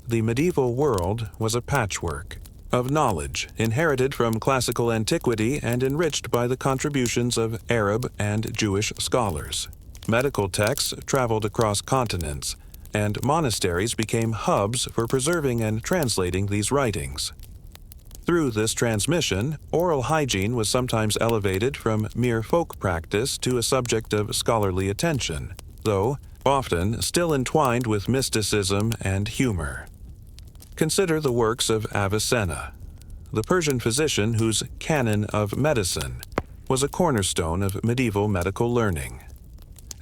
The medieval world was a patchwork. of knowledge inherited from classical antiquity and enriched by the contributions of Arab and Jewish scholars. Medical texts traveled across continents, and monasteries became hubs for preserving and translating these writings. Through this transmission, oral hygiene was sometimes elevated from mere folk practice to a subject of scholarly attention, though often still entwined with mysticism and humor. Consider the works of Avicenna, the Persian physician whose Canon of Medicine was a cornerstone of medieval medical learning.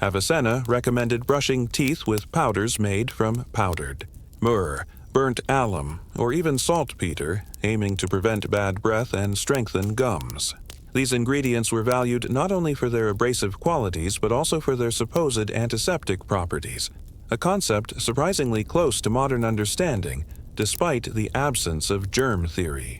Avicenna recommended brushing teeth with powders made from powdered myrrh, burnt alum, or even saltpeter, aiming to prevent bad breath and strengthen gums. These ingredients were valued not only for their abrasive qualities but also for their supposed antiseptic properties, a concept surprisingly close to modern understanding despite the absence of germ theory.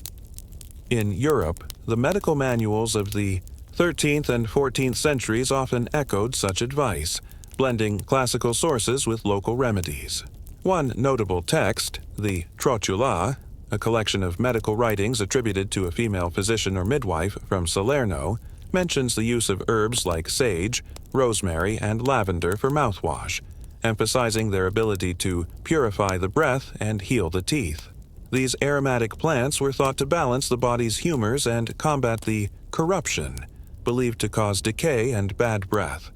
In Europe, the medical manuals of the 13th and 14th centuries often echoed such advice, blending classical sources with local remedies. One notable text, the Trotula, a collection of medical writings attributed to a female physician or midwife from Salerno, mentions the use of herbs like sage, rosemary, and lavender for mouthwash, emphasizing their ability to purify the breath and heal the teeth. These aromatic plants were thought to balance the body's humors and combat the corruption, believed to cause decay and bad breath.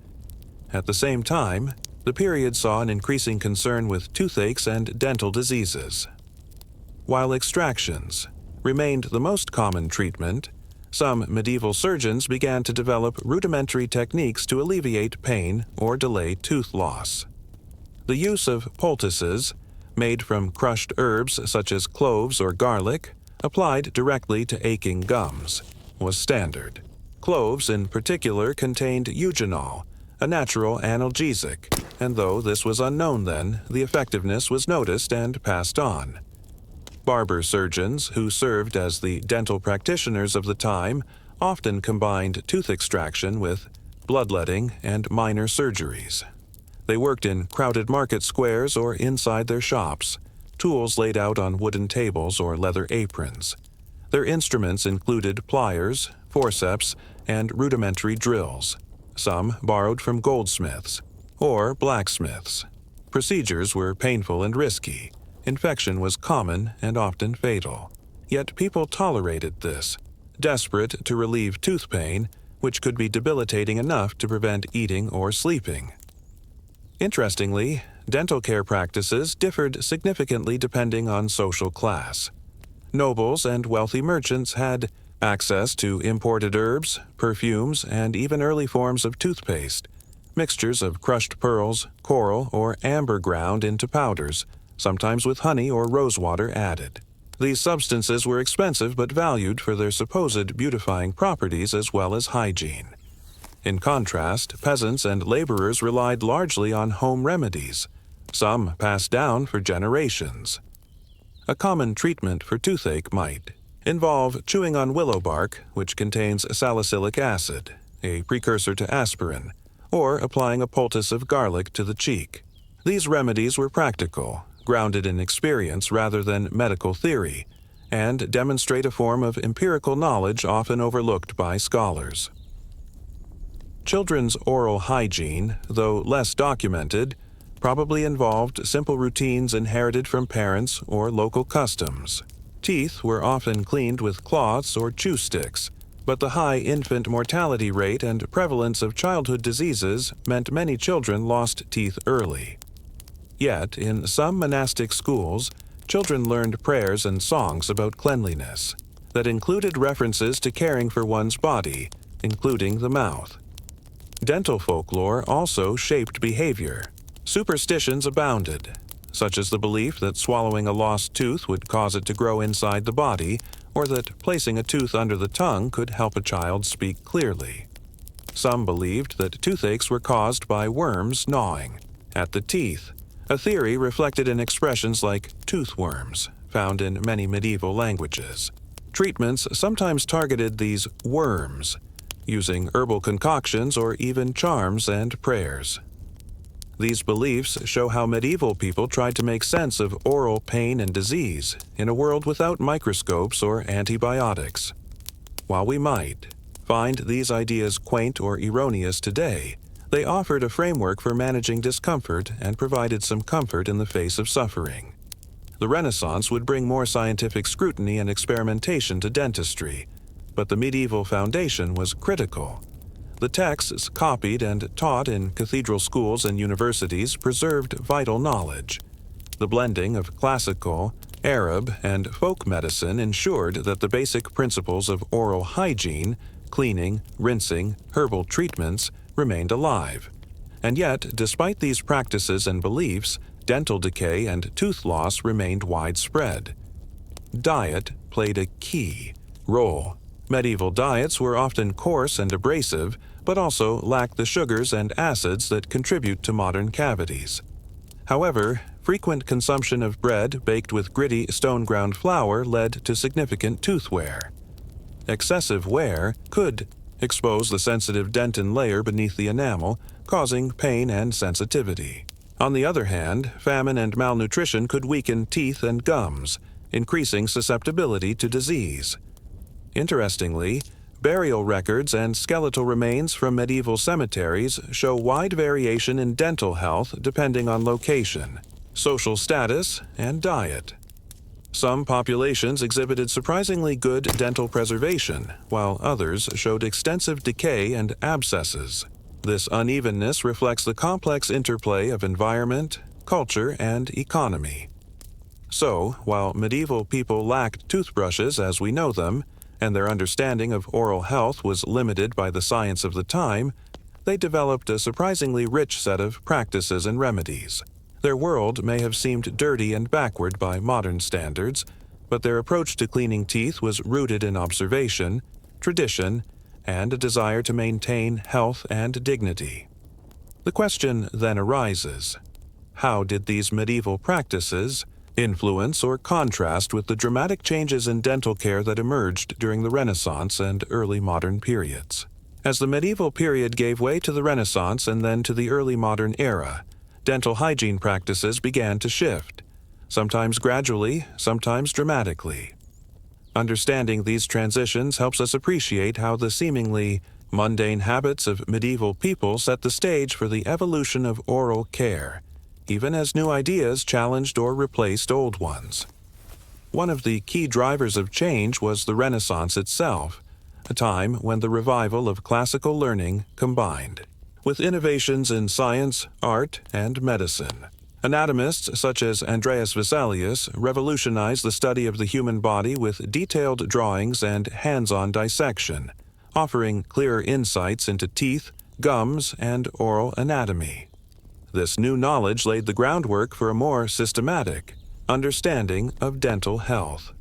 At the same time, the period saw an increasing concern with toothaches and dental diseases. While extractions remained the most common treatment, some medieval surgeons began to develop rudimentary techniques to alleviate pain or delay tooth loss. The use of poultices, made from crushed herbs such as cloves or garlic, applied directly to aching gums, was standard. Cloves, in particular, contained eugenol, a natural analgesic, and though this was unknown then, the effectiveness was noticed and passed on. Barber surgeons, who served as the dental practitioners of the time, often combined tooth extraction with bloodletting and minor surgeries. They worked in crowded market squares or inside their shops, tools laid out on wooden tables or leather aprons. Their instruments included pliers, forceps, and rudimentary drills, some borrowed from goldsmiths or blacksmiths. Procedures were painful and risky. Infection was common and often fatal. Yet people tolerated this, desperate to relieve tooth pain, which could be debilitating enough to prevent eating or sleeping. Interestingly, dental care practices differed significantly depending on social class. Nobles and wealthy merchants had access to imported herbs, perfumes, and even early forms of toothpaste, mixtures of crushed pearls, coral, or amber ground into powders, sometimes with honey or rosewater added. These substances were expensive but valued for their supposed beautifying properties as well as hygiene. In contrast, peasants and laborers relied largely on home remedies, some passed down for generations. A common treatment for toothache might involve chewing on willow bark, which contains salicylic acid, a precursor to aspirin, or applying a poultice of garlic to the cheek. These remedies were practical, grounded in experience rather than medical theory, and demonstrate a form of empirical knowledge often overlooked by scholars. Children's oral hygiene, though less documented, probably involved simple routines inherited from parents or local customs. Teeth were often cleaned with cloths or chew sticks, but the high infant mortality rate and prevalence of childhood diseases meant many children lost teeth early. Yet, in some monastic schools, children learned prayers and songs about cleanliness that included references to caring for one's body, including the mouth. Dental folklore also shaped behavior. Superstitions abounded, such as the belief that swallowing a lost tooth would cause it to grow inside the body, or that placing a tooth under the tongue could help a child speak clearly. Some believed that toothaches were caused by worms gnawing at the teeth, a theory reflected in expressions like toothworms, found in many medieval languages. Treatments sometimes targeted these worms, using herbal concoctions or even charms and prayers. These beliefs show how medieval people tried to make sense of oral pain and disease in a world without microscopes or antibiotics. While we might find these ideas quaint or erroneous today, they offered a framework for managing discomfort and provided some comfort in the face of suffering. The Renaissance would bring more scientific scrutiny and experimentation to dentistry, but the medieval foundation was critical. The texts copied and taught in cathedral schools and universities preserved vital knowledge. The blending of classical, Arab, and folk medicine ensured that the basic principles of oral hygiene, cleaning, rinsing, herbal treatments remained alive. And yet, despite these practices and beliefs, dental decay and tooth loss remained widespread. Diet played a key role. Medieval diets were often coarse and abrasive, but also lacked the sugars and acids that contribute to modern cavities. However, frequent consumption of bread baked with gritty stone-ground flour led to significant tooth wear. Excessive wear could expose the sensitive dentin layer beneath the enamel, causing pain and sensitivity. On the other hand, famine and malnutrition could weaken teeth and gums, increasing susceptibility to disease. Interestingly, burial records and skeletal remains from medieval cemeteries show wide variation in dental health depending on location, social status, and diet. Some populations exhibited surprisingly good dental preservation, while others showed extensive decay and abscesses. This unevenness reflects the complex interplay of environment, culture, and economy. So, while medieval people lacked toothbrushes as we know them, and their understanding of oral health was limited by the science of the time, they developed a surprisingly rich set of practices and remedies. Their world may have seemed dirty and backward by modern standards, but their approach to cleaning teeth was rooted in observation, tradition, and a desire to maintain health and dignity. The question then arises, how did these medieval practices influence or contrast with the dramatic changes in dental care that emerged during the Renaissance and early modern periods? As the medieval period gave way to the Renaissance and then to the early modern era, dental hygiene practices began to shift, sometimes gradually, sometimes dramatically. Understanding these transitions helps us appreciate how the seemingly mundane habits of medieval people set the stage for the evolution of oral care, even as new ideas challenged or replaced old ones. One of the key drivers of change was the Renaissance itself, a time when the revival of classical learning combined with innovations in science, art, and medicine. Anatomists such as Andreas Vesalius revolutionized the study of the human body with detailed drawings and hands-on dissection, offering clearer insights into teeth, gums, and oral anatomy. This new knowledge laid the groundwork for a more systematic understanding of dental health.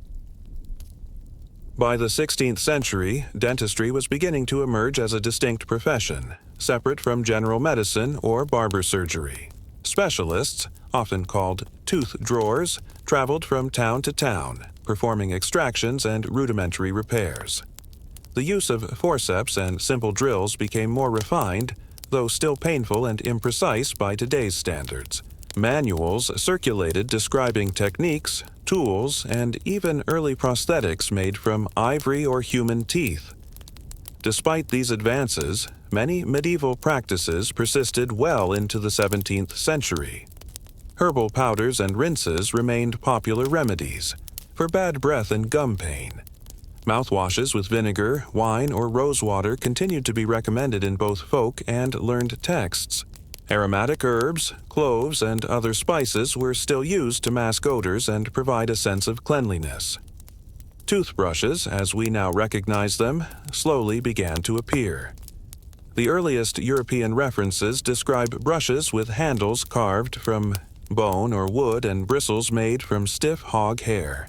By the 16th century, dentistry was beginning to emerge as a distinct profession, separate from general medicine or barber surgery. Specialists, often called tooth drawers, traveled from town to town, performing extractions and rudimentary repairs. The use of forceps and simple drills became more refined, though still painful and imprecise by today's standards. Manuals circulated describing techniques, tools, and even early prosthetics made from ivory or human teeth. Despite these advances, many medieval practices persisted well into the 17th century. Herbal powders and rinses remained popular remedies for bad breath and gum pain. Mouthwashes with vinegar, wine, or rosewater continued to be recommended in both folk and learned texts. Aromatic herbs, cloves, and other spices were still used to mask odors and provide a sense of cleanliness. Toothbrushes, as we now recognize them, slowly began to appear. The earliest European references describe brushes with handles carved from bone or wood and bristles made from stiff hog hair.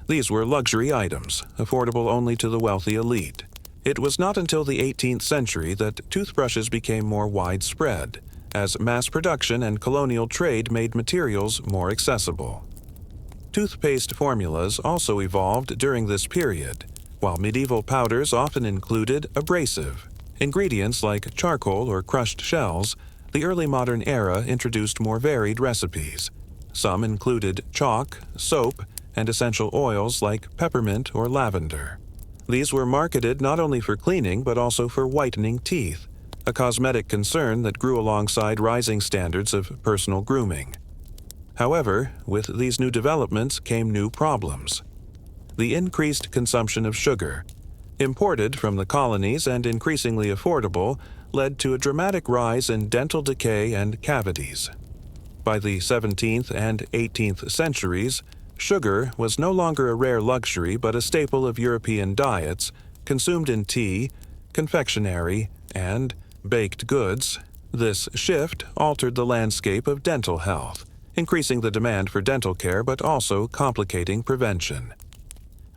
These were luxury items, affordable only to the wealthy elite. It was not until the 18th century that toothbrushes became more widespread, as mass production and colonial trade made materials more accessible. Toothpaste formulas also evolved during this period, while medieval powders often included abrasive. Ingredients like charcoal or crushed shells The early modern era introduced more varied recipes. Some included chalk, soap, and essential oils like peppermint or lavender. These were marketed not only for cleaning but also for whitening teeth, a cosmetic concern that grew alongside rising standards of personal grooming. However, with these new developments came new problems. The increased consumption of sugar, imported from the colonies and increasingly affordable, led to a dramatic rise in dental decay and cavities. By the 17th and 18th centuries, sugar was no longer a rare luxury but a staple of European diets, consumed in tea, confectionery, and baked goods. This shift altered the landscape of dental health, increasing the demand for dental care but also complicating prevention.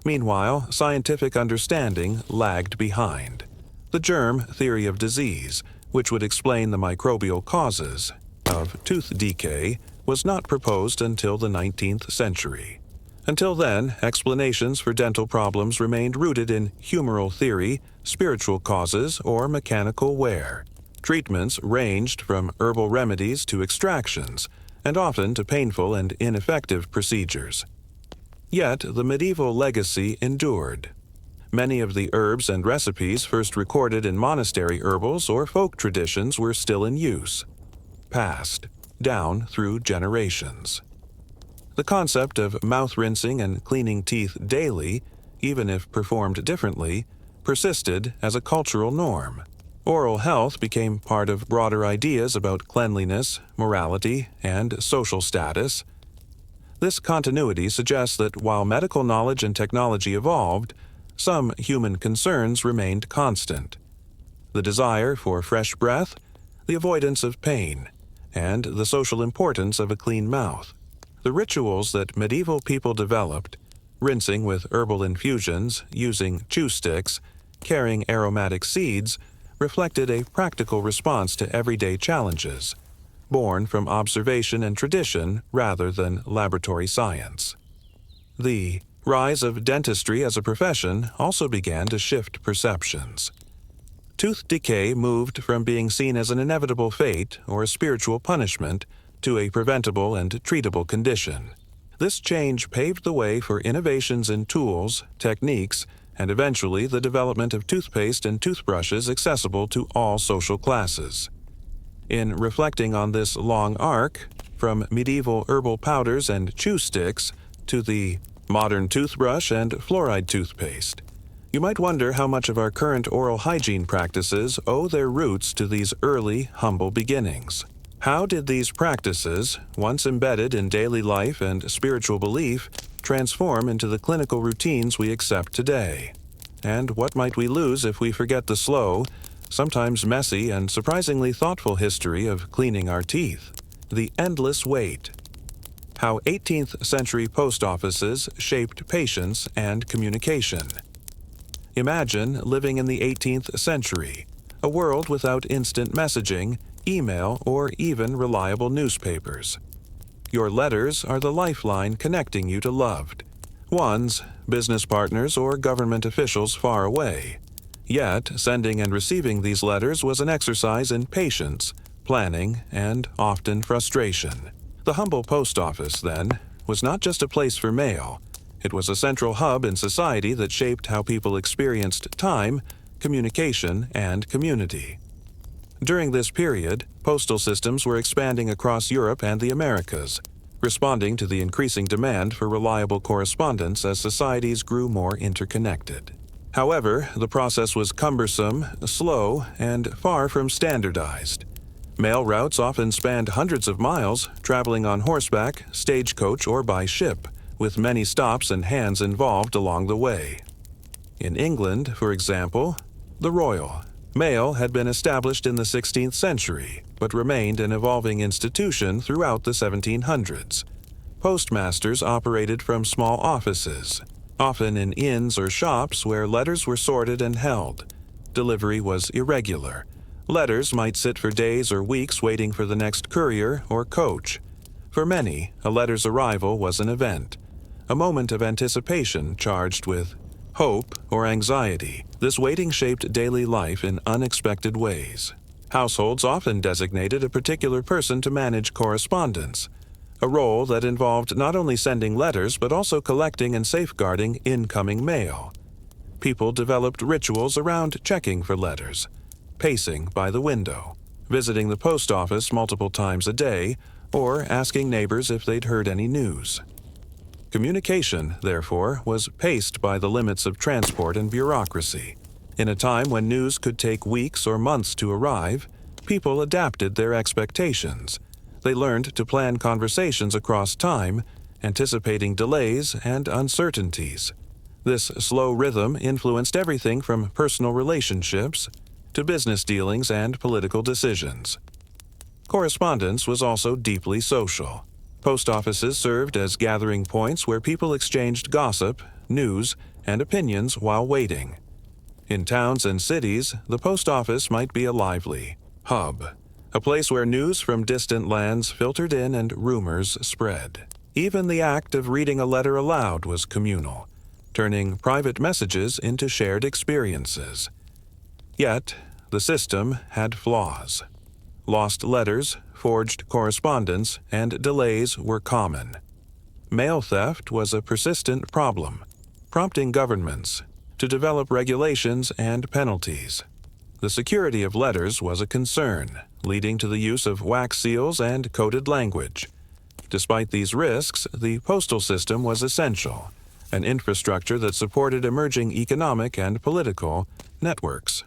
Meanwhile, scientific understanding lagged behind. The germ theory of disease, which would explain the microbial causes of tooth decay, was not proposed until the 19th century. Until then, explanations for dental problems remained rooted in humoral theory, spiritual causes, or mechanical wear. Treatments ranged from herbal remedies to extractions, and often to painful and ineffective procedures. Yet the medieval legacy endured. Many of the herbs and recipes first recorded in monastery herbals or folk traditions were still in use, passed down through generations. The concept of mouth rinsing and cleaning teeth daily, even if performed differently, persisted as a cultural norm. Oral health became part of broader ideas about cleanliness, morality, and social status. This continuity suggests that while medical knowledge and technology evolved, some human concerns remained constant. The desire for fresh breath, the avoidance of pain, and the social importance of a clean mouth. The rituals that medieval people developed, rinsing with herbal infusions, using chew sticks, carrying aromatic seeds, reflected a practical response to everyday challenges, born from observation and tradition rather than laboratory science. The rise of dentistry as a profession also began to shift perceptions. Tooth decay moved from being seen as an inevitable fate or a spiritual punishment to a preventable and treatable condition. This change paved the way for innovations in tools, techniques, and eventually the development of toothpaste and toothbrushes accessible to all social classes. In reflecting on this long arc, from medieval herbal powders and chew sticks to the modern toothbrush and fluoride toothpaste, you might wonder how much of our current oral hygiene practices owe their roots to these early, humble beginnings. How did these practices, once embedded in daily life and spiritual belief, transform into the clinical routines we accept today? And what might we lose if we forget the slow, sometimes messy and surprisingly thoughtful history of cleaning our teeth? The endless wait. How 18th century post offices shaped patience and communication. Imagine living in the 18th century, a world without instant messaging, email, or even reliable newspapers. Your letters are the lifeline connecting you to loved ones, business partners, or government officials far away. Yet, sending and receiving these letters was an exercise in patience, planning, and often frustration. The humble post office, then, was not just a place for mail. It was a central hub in society that shaped how people experienced time, communication, and community. During this period, postal systems were expanding across Europe and the Americas, responding to the increasing demand for reliable correspondence as societies grew more interconnected. However, the process was cumbersome, slow, and far from standardized. Mail routes often spanned hundreds of miles, traveling on horseback, stagecoach, or by ship, with many stops and hands involved along the way. In England, for example, the Royal Mail had been established in the 16th century, but remained an evolving institution throughout the 1700s. Postmasters operated from small offices, often in inns or shops where letters were sorted and held. Delivery was irregular. Letters might sit for days or weeks waiting for the next courier or coach. For many, a letter's arrival was an event, a moment of anticipation charged with hope or anxiety. This waiting shaped daily life in unexpected ways. Households often designated a particular person to manage correspondence, a role that involved not only sending letters but also collecting and safeguarding incoming mail. People developed rituals around checking for letters, pacing by the window, visiting the post office multiple times a day, or asking neighbors if they'd heard any news. Communication, therefore, was paced by the limits of transport and bureaucracy. In a time when news could take weeks or months to arrive, people adapted their expectations. They learned to plan conversations across time, anticipating delays and uncertainties. This slow rhythm influenced everything from personal relationships to business dealings and political decisions. Correspondence was also deeply social. Post offices served as gathering points where people exchanged gossip, news, and opinions while waiting. In towns and cities, the post office might be a lively hub, a place where news from distant lands filtered in and rumors spread. Even the act of reading a letter aloud was communal, turning private messages into shared experiences. Yet, the system had flaws. Lost letters, forged correspondence, and delays were common. Mail theft was a persistent problem, prompting governments to develop regulations and penalties. The security of letters was a concern, leading to the use of wax seals and coded language. Despite these risks, the postal system was essential, an infrastructure that supported emerging economic and political networks.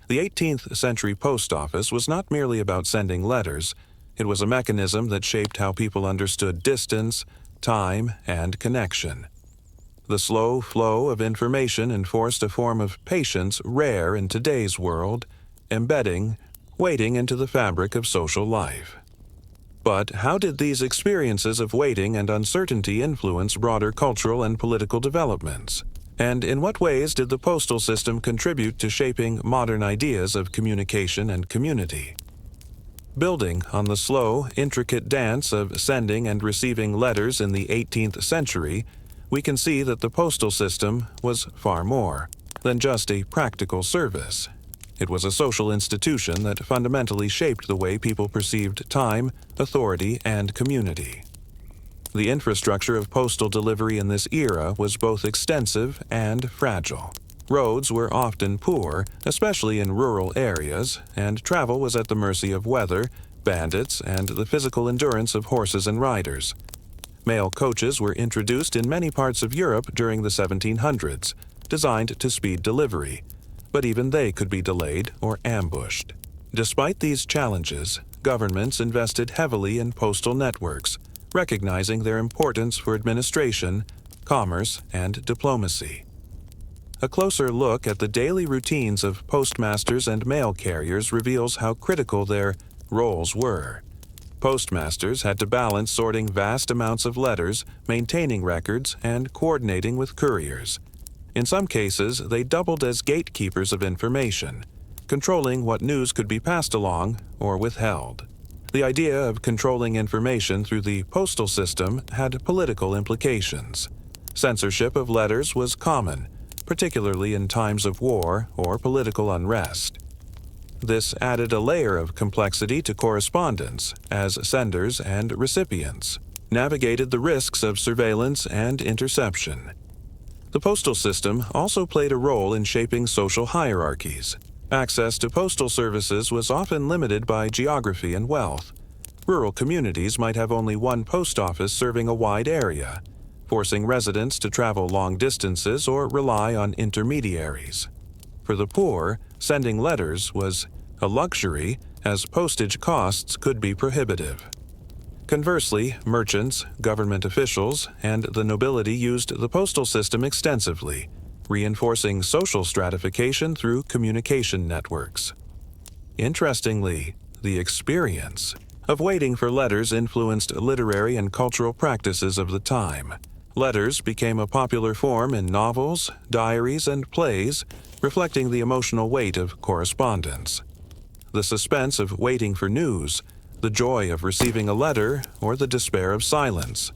The 18th century post office was not merely about sending letters. It was a mechanism that shaped how people understood distance, time, and connection. The slow flow of information enforced a form of patience rare in today's world, embedding waiting into the fabric of social life. But how did these experiences of waiting and uncertainty influence broader cultural and political developments? And in what ways did the postal system contribute to shaping modern ideas of communication and community? Building on the slow, intricate dance of sending and receiving letters in the 18th century, we can see that the postal system was far more than just a practical service. It was a social institution that fundamentally shaped the way people perceived time, authority, and community. The infrastructure of postal delivery in this era was both extensive and fragile. Roads were often poor, especially in rural areas, and travel was at the mercy of weather, bandits, and the physical endurance of horses and riders. Mail coaches were introduced in many parts of Europe during the 1700s, designed to speed delivery, but even they could be delayed or ambushed. Despite these challenges, governments invested heavily in postal networks, recognizing their importance for administration, commerce, and diplomacy. A closer look at the daily routines of postmasters and mail carriers reveals how critical their roles were. Postmasters had to balance sorting vast amounts of letters, maintaining records, and coordinating with couriers. In some cases, they doubled as gatekeepers of information, controlling what news could be passed along or withheld. The idea of controlling information through the postal system had political implications. Censorship of letters was common, particularly in times of war or political unrest. This added a layer of complexity to correspondence, as senders and recipients navigated the risks of surveillance and interception. The postal system also played a role in shaping social hierarchies. Access to postal services was often limited by geography and wealth. Rural communities might have only one post office serving a wide area, forcing residents to travel long distances or rely on intermediaries. For the poor, sending letters was a luxury, as postage costs could be prohibitive. Conversely, merchants, government officials, and the nobility used the postal system extensively, reinforcing social stratification through communication networks. Interestingly, the experience of waiting for letters influenced literary and cultural practices of the time. Letters became a popular form in novels, diaries, and plays, reflecting the emotional weight of correspondence. The suspense of waiting for news, the joy of receiving a letter, or the despair of silence.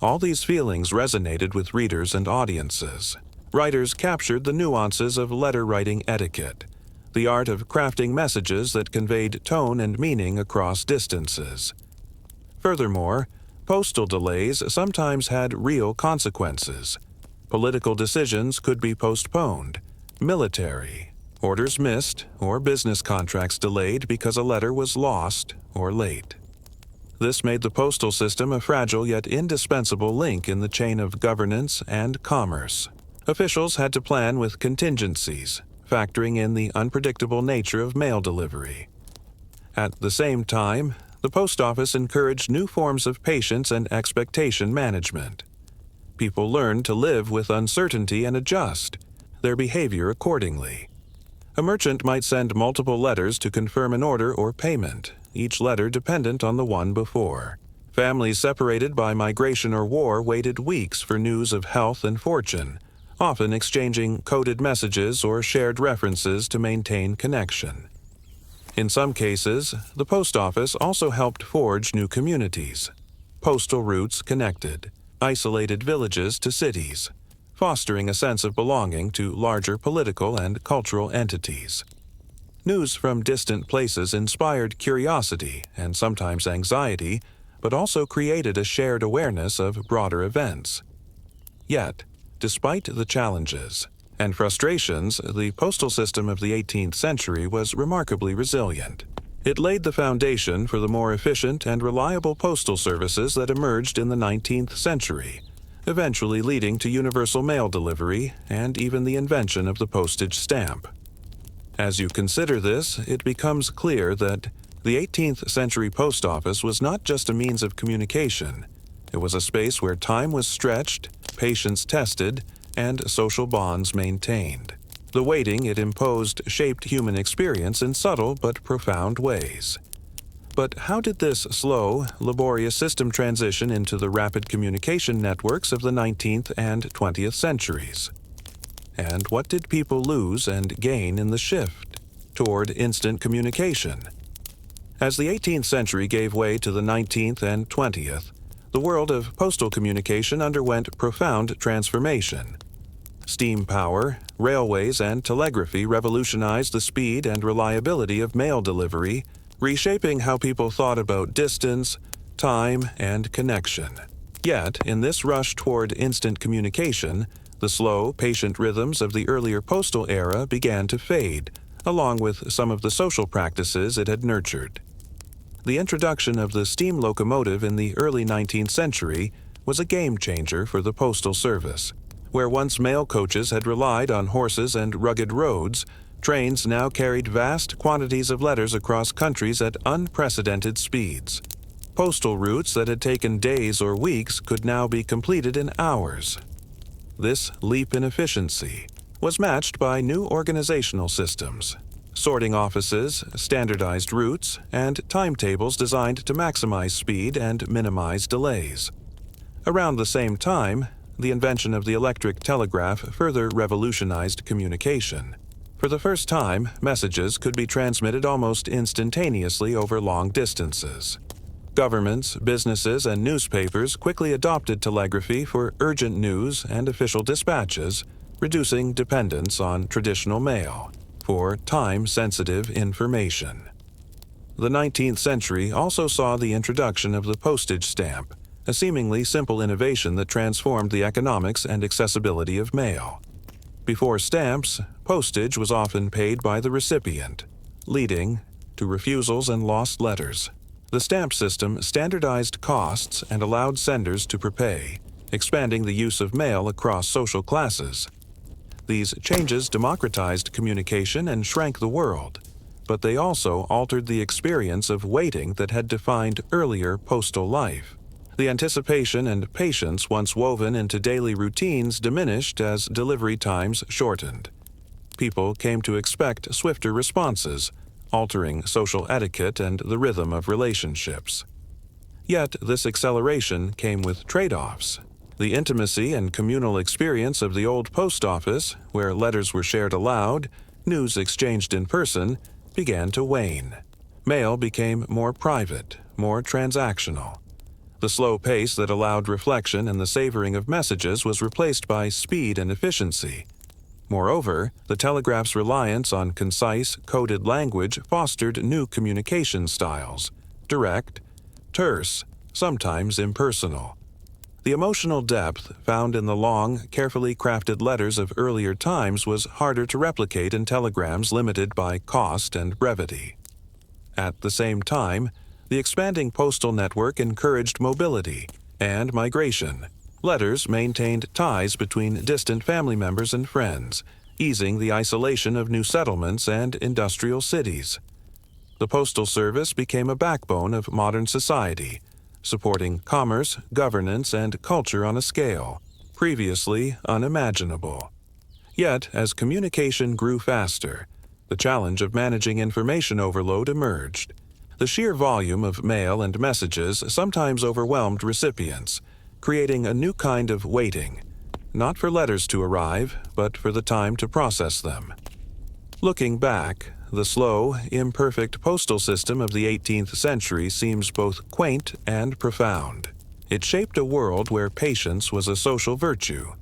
All these feelings resonated with readers and audiences. Writers captured the nuances of letter-writing etiquette, the art of crafting messages that conveyed tone and meaning across distances. Furthermore, postal delays sometimes had real consequences. Political decisions could be postponed, military orders missed, or business contracts delayed because a letter was lost or late. This made the postal system a fragile yet indispensable link in the chain of governance and commerce. Officials had to plan with contingencies, factoring in the unpredictable nature of mail delivery. At the same time, the post office encouraged new forms of patience and expectation management. People learned to live with uncertainty and adjust their behavior accordingly. A merchant might send multiple letters to confirm an order or payment, each letter dependent on the one before. Families separated by migration or war waited weeks for news of health and fortune, often exchanging coded messages or shared references to maintain connection. In some cases, the post office also helped forge new communities. Postal routes connected isolated villages to cities, fostering a sense of belonging to larger political and cultural entities. News from distant places inspired curiosity and sometimes anxiety, but also created a shared awareness of broader events. Yet, despite the challenges and frustrations, the postal system of the 18th century was remarkably resilient. It laid the foundation for the more efficient and reliable postal services that emerged in the 19th century, eventually leading to universal mail delivery and even the invention of the postage stamp. As you consider this, it becomes clear that the 18th century post office was not just a means of communication. It was a space where time was stretched, patience tested, and social bonds maintained. The waiting it imposed shaped human experience in subtle but profound ways. But how did this slow, laborious system transition into the rapid communication networks of the 19th and 20th centuries? And what did people lose and gain in the shift toward instant communication? As the 18th century gave way to the 19th and 20th, the world of postal communication underwent profound transformation. Steam power, railways, and telegraphy revolutionized the speed and reliability of mail delivery, reshaping how people thought about distance, time, and connection. Yet, in this rush toward instant communication, the slow, patient rhythms of the earlier postal era began to fade, along with some of the social practices it had nurtured. The introduction of the steam locomotive in the early 19th century was a game-changer for the postal service. Where once mail coaches had relied on horses and rugged roads, trains now carried vast quantities of letters across countries at unprecedented speeds. Postal routes that had taken days or weeks could now be completed in hours. This leap in efficiency was matched by new organizational systems, sorting offices, standardized routes, and timetables designed to maximize speed and minimize delays. Around the same time, the invention of the electric telegraph further revolutionized communication. For the first time, messages could be transmitted almost instantaneously over long distances. Governments, businesses, and newspapers quickly adopted telegraphy for urgent news and official dispatches, reducing dependence on traditional mail for time-sensitive information. The 19th century also saw the introduction of the postage stamp, a seemingly simple innovation that transformed the economics and accessibility of mail. Before stamps, postage was often paid by the recipient, leading to refusals and lost letters. The stamp system standardized costs and allowed senders to prepay, expanding the use of mail across social classes. These changes democratized communication and shrank the world, but they also altered the experience of waiting that had defined earlier postal life. The anticipation and patience once woven into daily routines diminished as delivery times shortened. People came to expect swifter responses, altering social etiquette and the rhythm of relationships. Yet this acceleration came with trade-offs. The intimacy and communal experience of the old post office, where letters were shared aloud, news exchanged in person, began to wane. Mail became more private, more transactional. The slow pace that allowed reflection and the savoring of messages was replaced by speed and efficiency. Moreover, the telegraph's reliance on concise, coded language fostered new communication styles: direct, terse, sometimes impersonal. The emotional depth found in the long, carefully crafted letters of earlier times was harder to replicate in telegrams limited by cost and brevity. At the same time, the expanding postal network encouraged mobility and migration. Letters maintained ties between distant family members and friends, easing the isolation of new settlements and industrial cities. The Postal Service became a backbone of modern society, supporting commerce, governance, and culture on a scale previously unimaginable. Yet, as communication grew faster, the challenge of managing information overload emerged. The sheer volume of mail and messages sometimes overwhelmed recipients, creating a new kind of waiting, not for letters to arrive, but for the time to process them. Looking back, the slow, imperfect postal system of the 18th century seems both quaint and profound. It shaped a world where patience was a social virtue,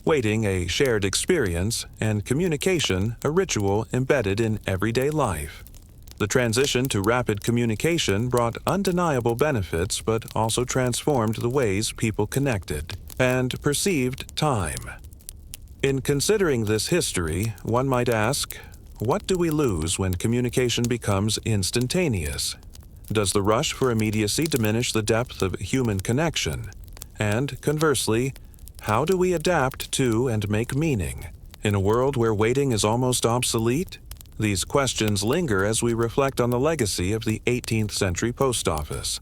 waiting a shared experience, and communication a ritual embedded in everyday life. The transition to rapid communication brought undeniable benefits but also transformed the ways people connected and perceived time. In considering this history, one might ask, what do we lose when communication becomes instantaneous? Does the rush for immediacy diminish the depth of human connection? And conversely, how do we adapt to and make meaning? In a world where waiting is almost obsolete? These questions linger as we reflect on the legacy of the 18th century post office,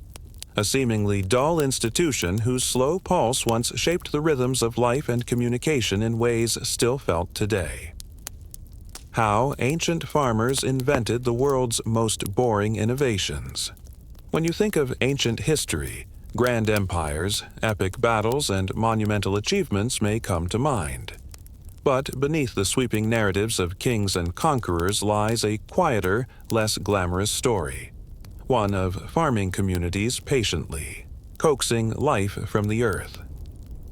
a seemingly dull institution whose slow pulse once shaped the rhythms of life and communication in ways still felt today. How ancient farmers invented the world's most boring innovations. When you think of ancient history, grand empires, epic battles, and monumental achievements may come to mind. But beneath the sweeping narratives of kings and conquerors lies a quieter, less glamorous story. One of farming communities patiently coaxing life from the earth.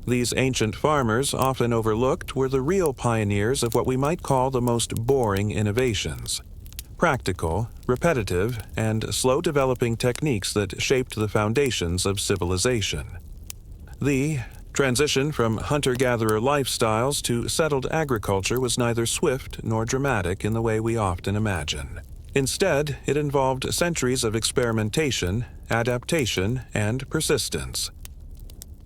These ancient farmers, often overlooked, were the real pioneers of what we might call the most boring innovations. Practical, repetitive, and slow-developing techniques that shaped the foundations of civilization. The transition from hunter-gatherer lifestyles to settled agriculture was neither swift nor dramatic in the way we often imagine. Instead, it involved centuries of experimentation, adaptation, and persistence.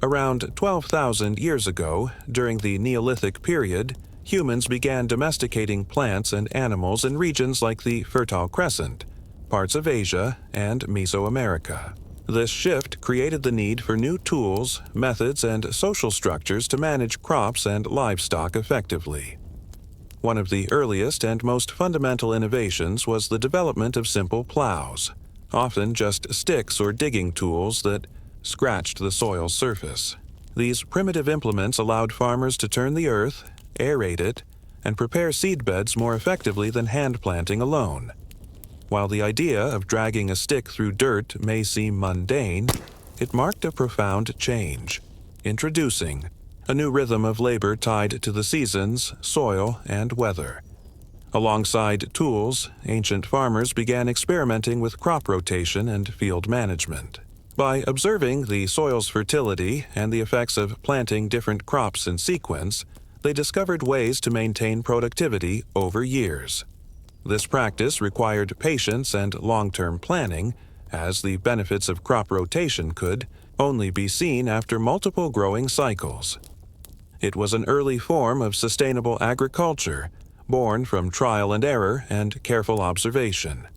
Around 12,000 years ago, during the Neolithic period, humans began domesticating plants and animals in regions like the Fertile Crescent, parts of Asia, and Mesoamerica. This shift created the need for new tools, methods, and social structures to manage crops and livestock effectively. One of the earliest and most fundamental innovations was the development of simple plows, often just sticks or digging tools that scratched the soil's surface. These primitive implements allowed farmers to turn the earth, aerate it, and prepare seedbeds more effectively than hand planting alone. While the idea of dragging a stick through dirt may seem mundane, it marked a profound change, introducing a new rhythm of labor tied to the seasons, soil, and weather. Alongside tools, ancient farmers began experimenting with crop rotation and field management. By observing the soil's fertility and the effects of planting different crops in sequence, they discovered ways to maintain productivity over years. This practice required patience and long-term planning, as the benefits of crop rotation could only be seen after multiple growing cycles. It was an early form of sustainable agriculture, born from trial and error and careful observation.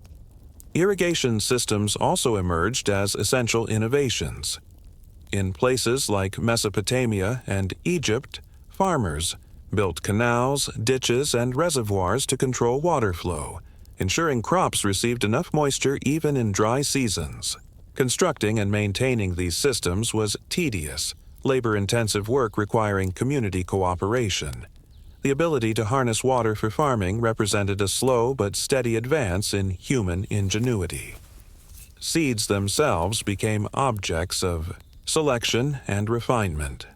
Irrigation systems also emerged as essential innovations. In places like Mesopotamia and Egypt, farmers built canals, ditches, and reservoirs to control water flow, ensuring crops received enough moisture even in dry seasons. Constructing and maintaining these systems was tedious, labor-intensive work requiring community cooperation. The ability to harness water for farming represented a slow but steady advance in human ingenuity. Seeds themselves became objects of selection and refinement.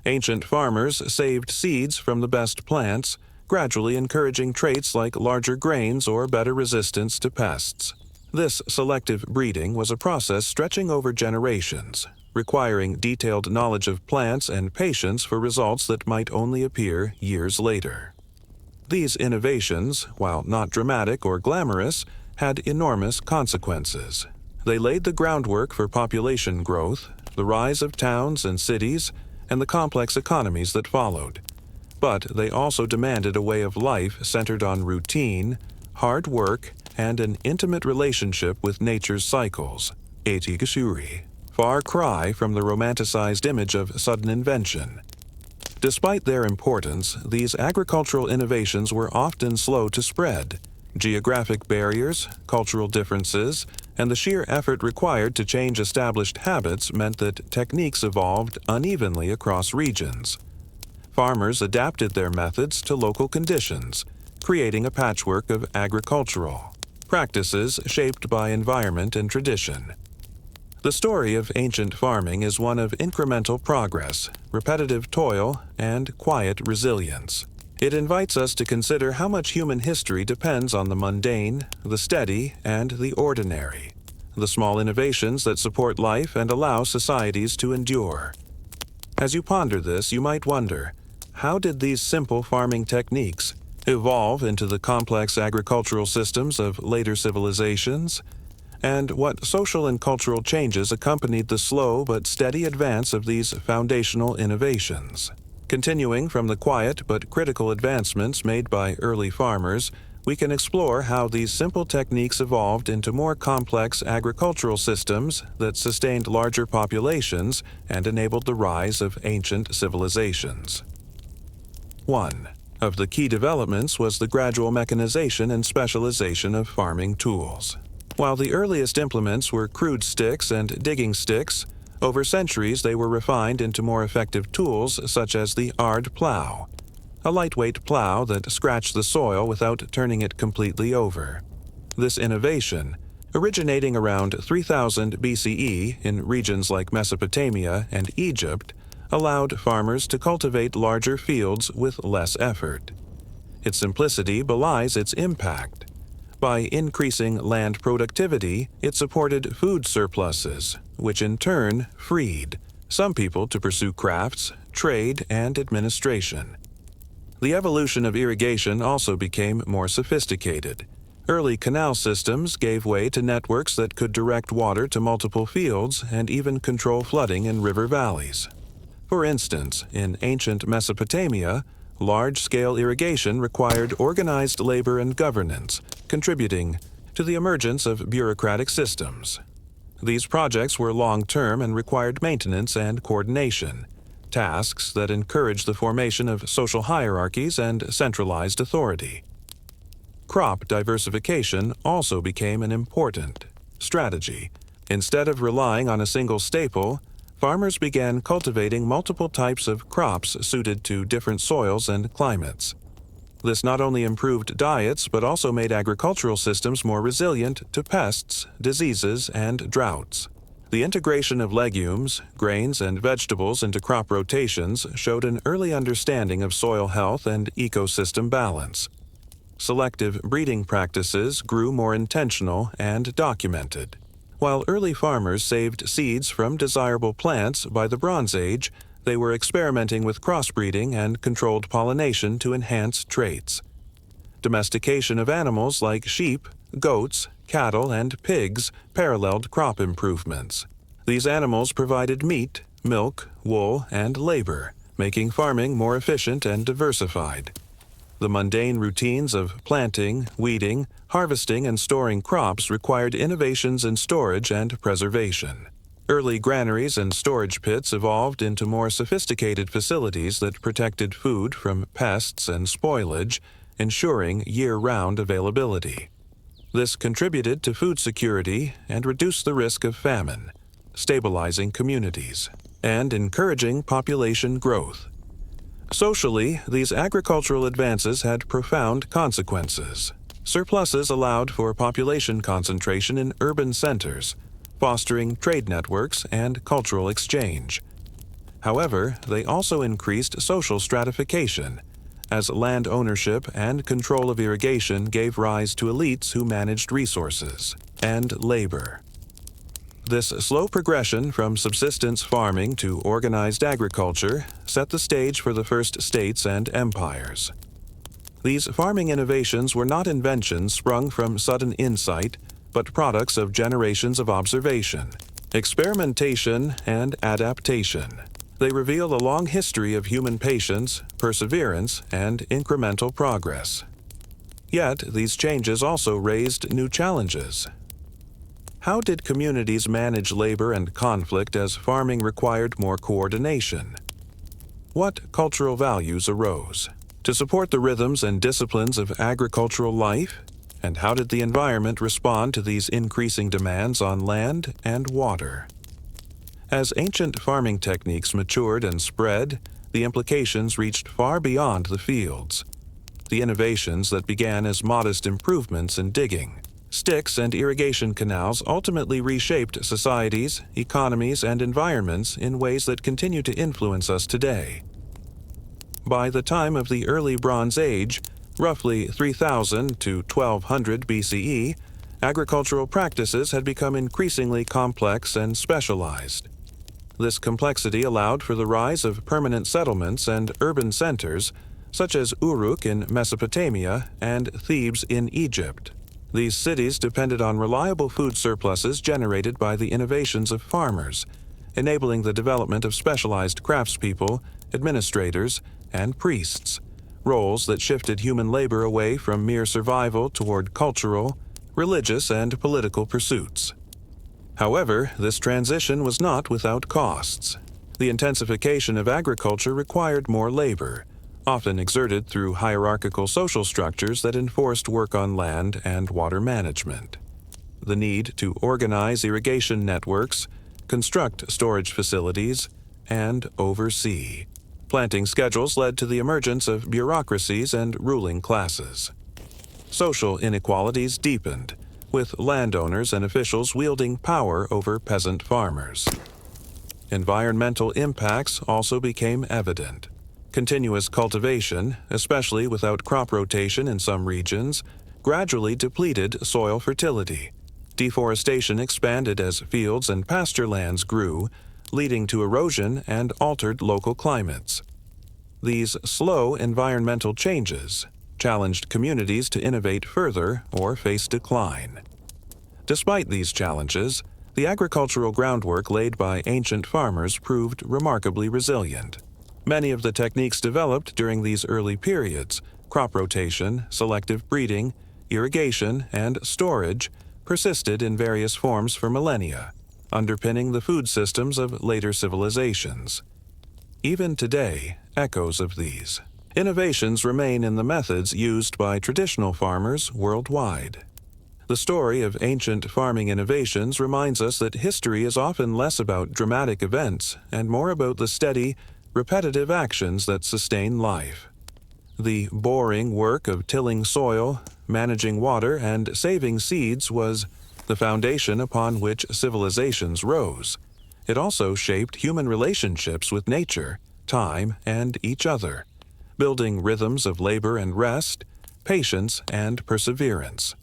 Ancient farmers saved seeds from the best plants, gradually encouraging traits like larger grains or better resistance to pests. This selective breeding was a process stretching over generations, requiring detailed knowledge of plants and patience for results that might only appear years later. These innovations, while not dramatic or glamorous, had enormous consequences. They laid the groundwork for population growth, the rise of towns and cities, and the complex economies that followed. But they also demanded a way of life centered on routine, hard work, and an intimate relationship with nature's cycles, etikasuri, far cry from the romanticized image of sudden invention. Despite their importance, these agricultural innovations were often slow to spread. Geographic barriers, cultural differences, and the sheer effort required to change established habits meant that techniques evolved unevenly across regions. Farmers adapted their methods to local conditions, creating a patchwork of agricultural practices shaped by environment and tradition. The story of ancient farming is one of incremental progress, repetitive toil, and quiet resilience. It invites us to consider how much human history depends on the mundane, the steady, and the ordinary, the small innovations that support life and allow societies to endure. As you ponder this, you might wonder, how did these simple farming techniques evolve into the complex agricultural systems of later civilizations? And what social and cultural changes accompanied the slow but steady advance of these foundational innovations? Continuing from the quiet but critical advancements made by early farmers, we can explore how these simple techniques evolved into more complex agricultural systems that sustained larger populations and enabled the rise of ancient civilizations. 1. Of the key developments was the gradual mechanization and specialization of farming tools. While the earliest implements were crude sticks and digging sticks, over centuries they were refined into more effective tools such as the ard plow, a lightweight plow that scratched the soil without turning it completely over. This innovation, originating around 3000 BCE in regions like Mesopotamia and Egypt, allowed farmers to cultivate larger fields with less effort. Its simplicity belies its impact. By increasing land productivity, it supported food surpluses, which in turn freed some people to pursue crafts, trade, and administration. The evolution of irrigation also became more sophisticated. Early canal systems gave way to networks that could direct water to multiple fields and even control flooding in river valleys. For instance, in ancient Mesopotamia, large-scale irrigation required organized labor and governance, contributing to the emergence of bureaucratic systems. These projects were long-term and required maintenance and coordination, tasks that encouraged the formation of social hierarchies and centralized authority. Crop diversification also became an important strategy. Instead of relying on a single staple, farmers began cultivating multiple types of crops suited to different soils and climates. This not only improved diets but also made agricultural systems more resilient to pests, diseases, and droughts. The integration of legumes, grains, and vegetables into crop rotations showed an early understanding of soil health and ecosystem balance. Selective breeding practices grew more intentional and documented. While early farmers saved seeds from desirable plants, by the Bronze Age, they were experimenting with crossbreeding and controlled pollination to enhance traits. Domestication of animals like sheep, goats, cattle, and pigs paralleled crop improvements. These animals provided meat, milk, wool, and labor, making farming more efficient and diversified. The mundane routines of planting, weeding, harvesting, and storing crops required innovations in storage and preservation. Early granaries and storage pits evolved into more sophisticated facilities that protected food from pests and spoilage, ensuring year-round availability. This contributed to food security and reduced the risk of famine, stabilizing communities, and encouraging population growth. Socially, these agricultural advances had profound consequences. Surpluses allowed for population concentration in urban centers, fostering trade networks and cultural exchange. However, they also increased social stratification, as land ownership and control of irrigation gave rise to elites who managed resources and labor. This slow progression from subsistence farming to organized agriculture set the stage for the first states and empires. These farming innovations were not inventions sprung from sudden insight, but products of generations of observation, experimentation, and adaptation. They reveal a long history of human patience, perseverance, and incremental progress. Yet, these changes also raised new challenges. How did communities manage labor and conflict as farming required more coordination? What cultural values arose to support the rhythms and disciplines of agricultural life? And how did the environment respond to these increasing demands on land and water? As ancient farming techniques matured and spread, the implications reached far beyond the fields. The innovations that began as modest improvements in digging, sticks, and irrigation canals ultimately reshaped societies, economies, and environments in ways that continue to influence us today. By the time of the early Bronze Age, roughly 3000 to 1200 BCE, agricultural practices had become increasingly complex and specialized. This complexity allowed for the rise of permanent settlements and urban centers, such as Uruk in Mesopotamia and Thebes in Egypt. These cities depended on reliable food surpluses generated by the innovations of farmers, enabling the development of specialized craftspeople, administrators, and priests, roles that shifted human labor away from mere survival toward cultural, religious, and political pursuits. However, this transition was not without costs. The intensification of agriculture required more labor, often exerted through hierarchical social structures that enforced work on land and water management. The need to organize irrigation networks, construct storage facilities, and oversee planting schedules led to the emergence of bureaucracies and ruling classes. Social inequalities deepened, with landowners and officials wielding power over peasant farmers. Environmental impacts also became evident. Continuous cultivation, especially without crop rotation in some regions, gradually depleted soil fertility. Deforestation expanded as fields and pasture lands grew, leading to erosion and altered local climates. These slow environmental changes challenged communities to innovate further or face decline. Despite these challenges, the agricultural groundwork laid by ancient farmers proved remarkably resilient. Many of the techniques developed during these early periods, crop rotation, selective breeding, irrigation, and storage, persisted in various forms for millennia, underpinning the food systems of later civilizations. Even today, echoes of these innovations remain in the methods used by traditional farmers worldwide. The story of ancient farming innovations reminds us that history is often less about dramatic events and more about the steady, repetitive actions that sustain life. The boring work of tilling soil, managing water, and saving seeds was the foundation upon which civilizations rose. It also shaped human relationships with nature, time, and each other, building rhythms of labor and rest, patience and perseverance.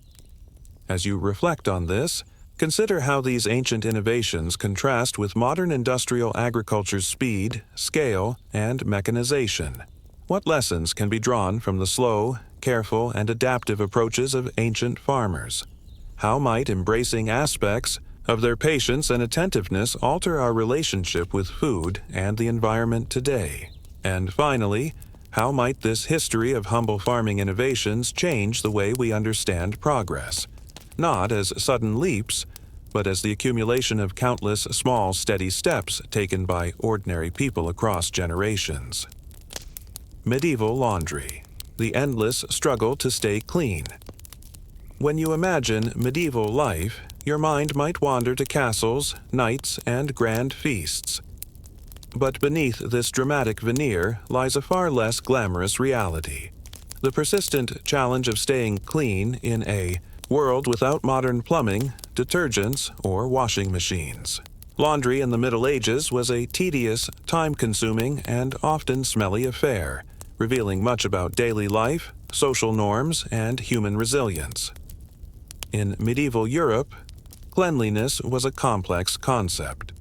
As you reflect on this, consider how these ancient innovations contrast with modern industrial agriculture's speed, scale, and mechanization. What lessons can be drawn from the slow, careful, and adaptive approaches of ancient farmers? How might embracing aspects of their patience and attentiveness alter our relationship with food and the environment today? And finally, how might this history of humble farming innovations change the way we understand progress? Not as sudden leaps, but as the accumulation of countless small, steady steps taken by ordinary people across generations. Medieval laundry, the endless struggle to stay clean. When you imagine medieval life, your mind might wander to castles, knights, and grand feasts. But beneath this dramatic veneer lies a far less glamorous reality. The persistent challenge of staying clean in a world without modern plumbing, detergents, or washing machines. Laundry in the Middle Ages was a tedious, time-consuming, and often smelly affair, revealing much about daily life, social norms, and human resilience. In medieval Europe, cleanliness was a complex concept.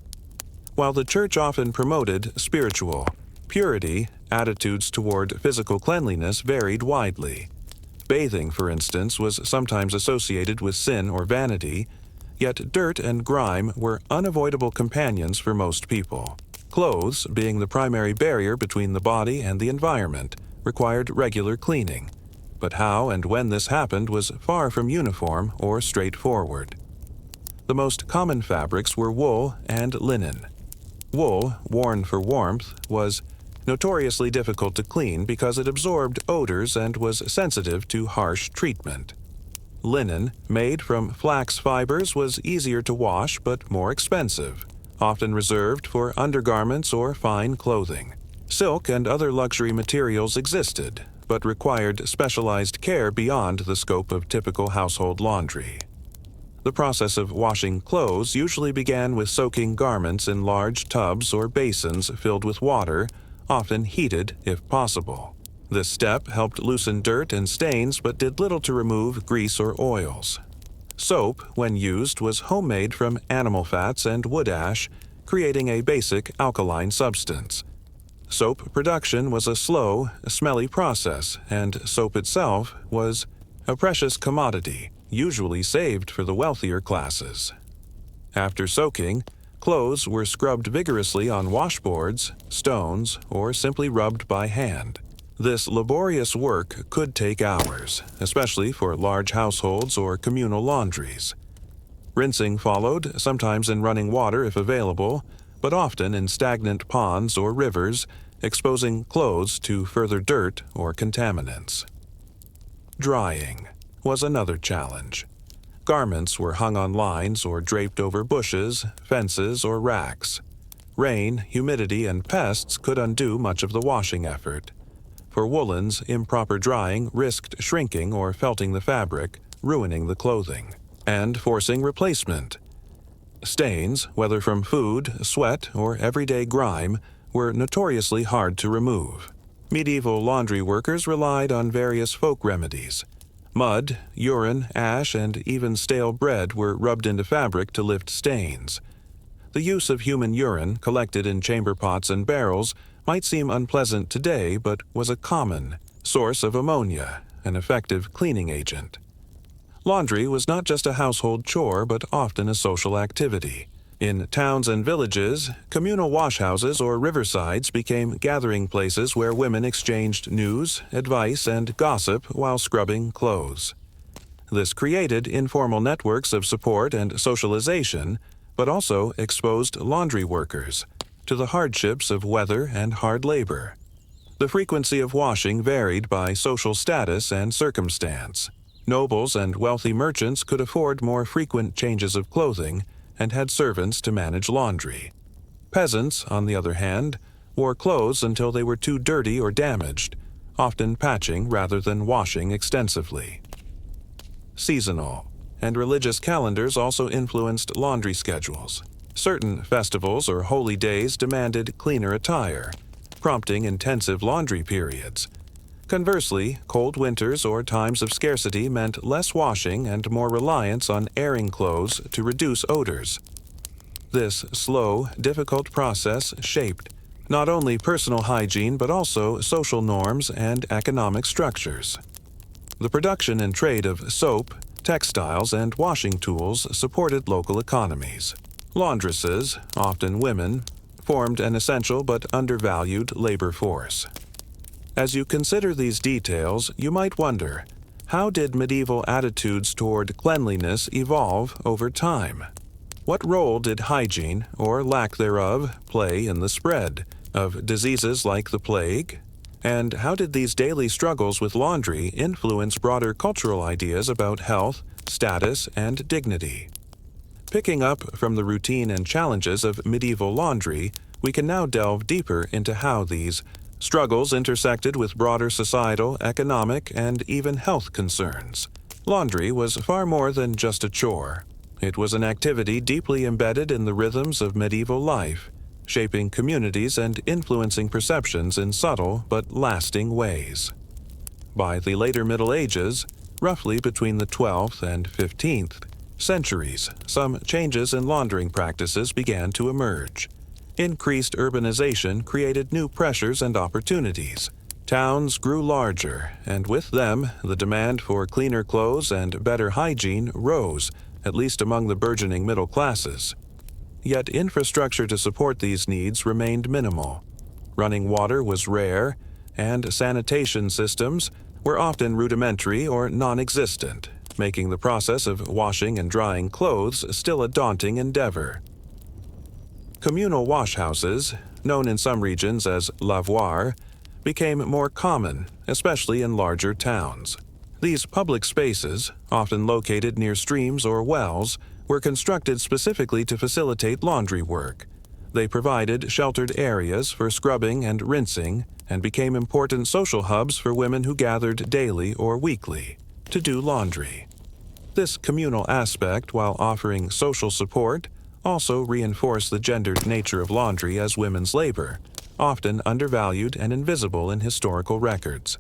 While the Church often promoted spiritual purity, attitudes toward physical cleanliness varied widely. Bathing, for instance, was sometimes associated with sin or vanity, yet dirt and grime were unavoidable companions for most people. Clothes, being the primary barrier between the body and the environment, required regular cleaning, but how and when this happened was far from uniform or straightforward. The most common fabrics were wool and linen. Wool, worn for warmth, was notoriously difficult to clean because it absorbed odors and was sensitive to harsh treatment. Linen, made from flax fibers, was easier to wash but more expensive, often reserved for undergarments or fine clothing. Silk and other luxury materials existed, but required specialized care beyond the scope of typical household laundry. The process of washing clothes usually began with soaking garments in large tubs or basins filled with water, often heated if possible. This step helped loosen dirt and stains but did little to remove grease or oils. Soap, when used, was homemade from animal fats and wood ash, creating a basic alkaline substance. Soap production was a slow, smelly process, and soap itself was a precious commodity, usually saved for the wealthier classes. After soaking, clothes were scrubbed vigorously on washboards, stones, or simply rubbed by hand. This laborious work could take hours, especially for large households or communal laundries. Rinsing followed, sometimes in running water if available, but often in stagnant ponds or rivers, exposing clothes to further dirt or contaminants. Drying was another challenge. Garments were hung on lines or draped over bushes, fences, or racks. Rain, humidity, and pests could undo much of the washing effort. For woolens, improper drying risked shrinking or felting the fabric, ruining the clothing, and forcing replacement. Stains, whether from food, sweat, or everyday grime, were notoriously hard to remove. Medieval laundry workers relied on various folk remedies. Mud, urine, ash, and even stale bread were rubbed into fabric to lift stains. The use of human urine, collected in chamber pots and barrels, might seem unpleasant today, but was a common source of ammonia, an effective cleaning agent. Laundry was not just a household chore, but often a social activity. In towns and villages, communal washhouses or riversides became gathering places where women exchanged news, advice, and gossip while scrubbing clothes. This created informal networks of support and socialization, but also exposed laundry workers to the hardships of weather and hard labor. The frequency of washing varied by social status and circumstance. Nobles and wealthy merchants could afford more frequent changes of clothing and had servants to manage laundry. Peasants, on the other hand, wore clothes until they were too dirty or damaged, often patching rather than washing extensively. Seasonal and religious calendars also influenced laundry schedules. Certain festivals or holy days demanded cleaner attire, prompting intensive laundry periods. Conversely, cold winters or times of scarcity meant less washing and more reliance on airing clothes to reduce odors. This slow, difficult process shaped not only personal hygiene but also social norms and economic structures. The production and trade of soap, textiles, and washing tools supported local economies. Laundresses, often women, formed an essential but undervalued labor force. As you consider these details, you might wonder, how did medieval attitudes toward cleanliness evolve over time? What role did hygiene, or lack thereof, play in the spread of diseases like the plague? And how did these daily struggles with laundry influence broader cultural ideas about health, status, and dignity? Picking up from the routine and challenges of medieval laundry, we can now delve deeper into how these struggles intersected with broader societal, economic, and even health concerns. Laundry was far more than just a chore. It was an activity deeply embedded in the rhythms of medieval life, shaping communities and influencing perceptions in subtle but lasting ways. By the later Middle Ages, roughly between the 12th and 15th centuries, some changes in laundering practices began to emerge. Increased urbanization created new pressures and opportunities. Towns grew larger, and with them, the demand for cleaner clothes and better hygiene rose, at least among the burgeoning middle classes. Yet infrastructure to support these needs remained minimal. Running water was rare, and sanitation systems were often rudimentary or non-existent, making the process of washing and drying clothes still a daunting endeavor. Communal washhouses, known in some regions as lavoirs, became more common, especially in larger towns. These public spaces, often located near streams or wells, were constructed specifically to facilitate laundry work. They provided sheltered areas for scrubbing and rinsing, and became important social hubs for women who gathered daily or weekly to do laundry. This communal aspect, while offering social support, also reinforced the gendered nature of laundry as women's labor, often undervalued and invisible in historical records.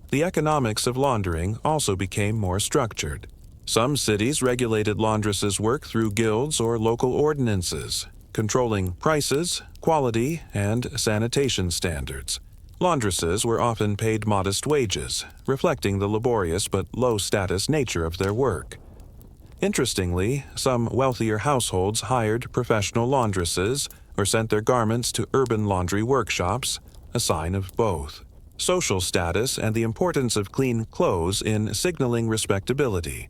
The economics of laundering also became more structured. Some cities regulated laundresses' work through guilds or local ordinances, controlling prices, quality, and sanitation standards. Laundresses were often paid modest wages, reflecting the laborious but low-status nature of their work. Interestingly, some wealthier households hired professional laundresses or sent their garments to urban laundry workshops, a sign of both social status and the importance of clean clothes in signaling respectability.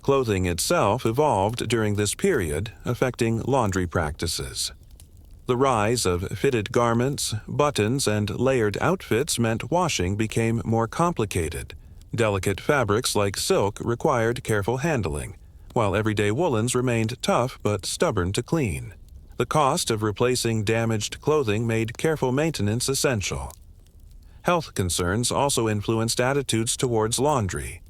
Clothing itself evolved during this period, affecting laundry practices. The rise of fitted garments, buttons, and layered outfits meant washing became more complicated. Delicate fabrics like silk required careful handling, while everyday woolens remained tough but stubborn to clean. The cost of replacing damaged clothing made careful maintenance essential. Health concerns also influenced attitudes towards laundry.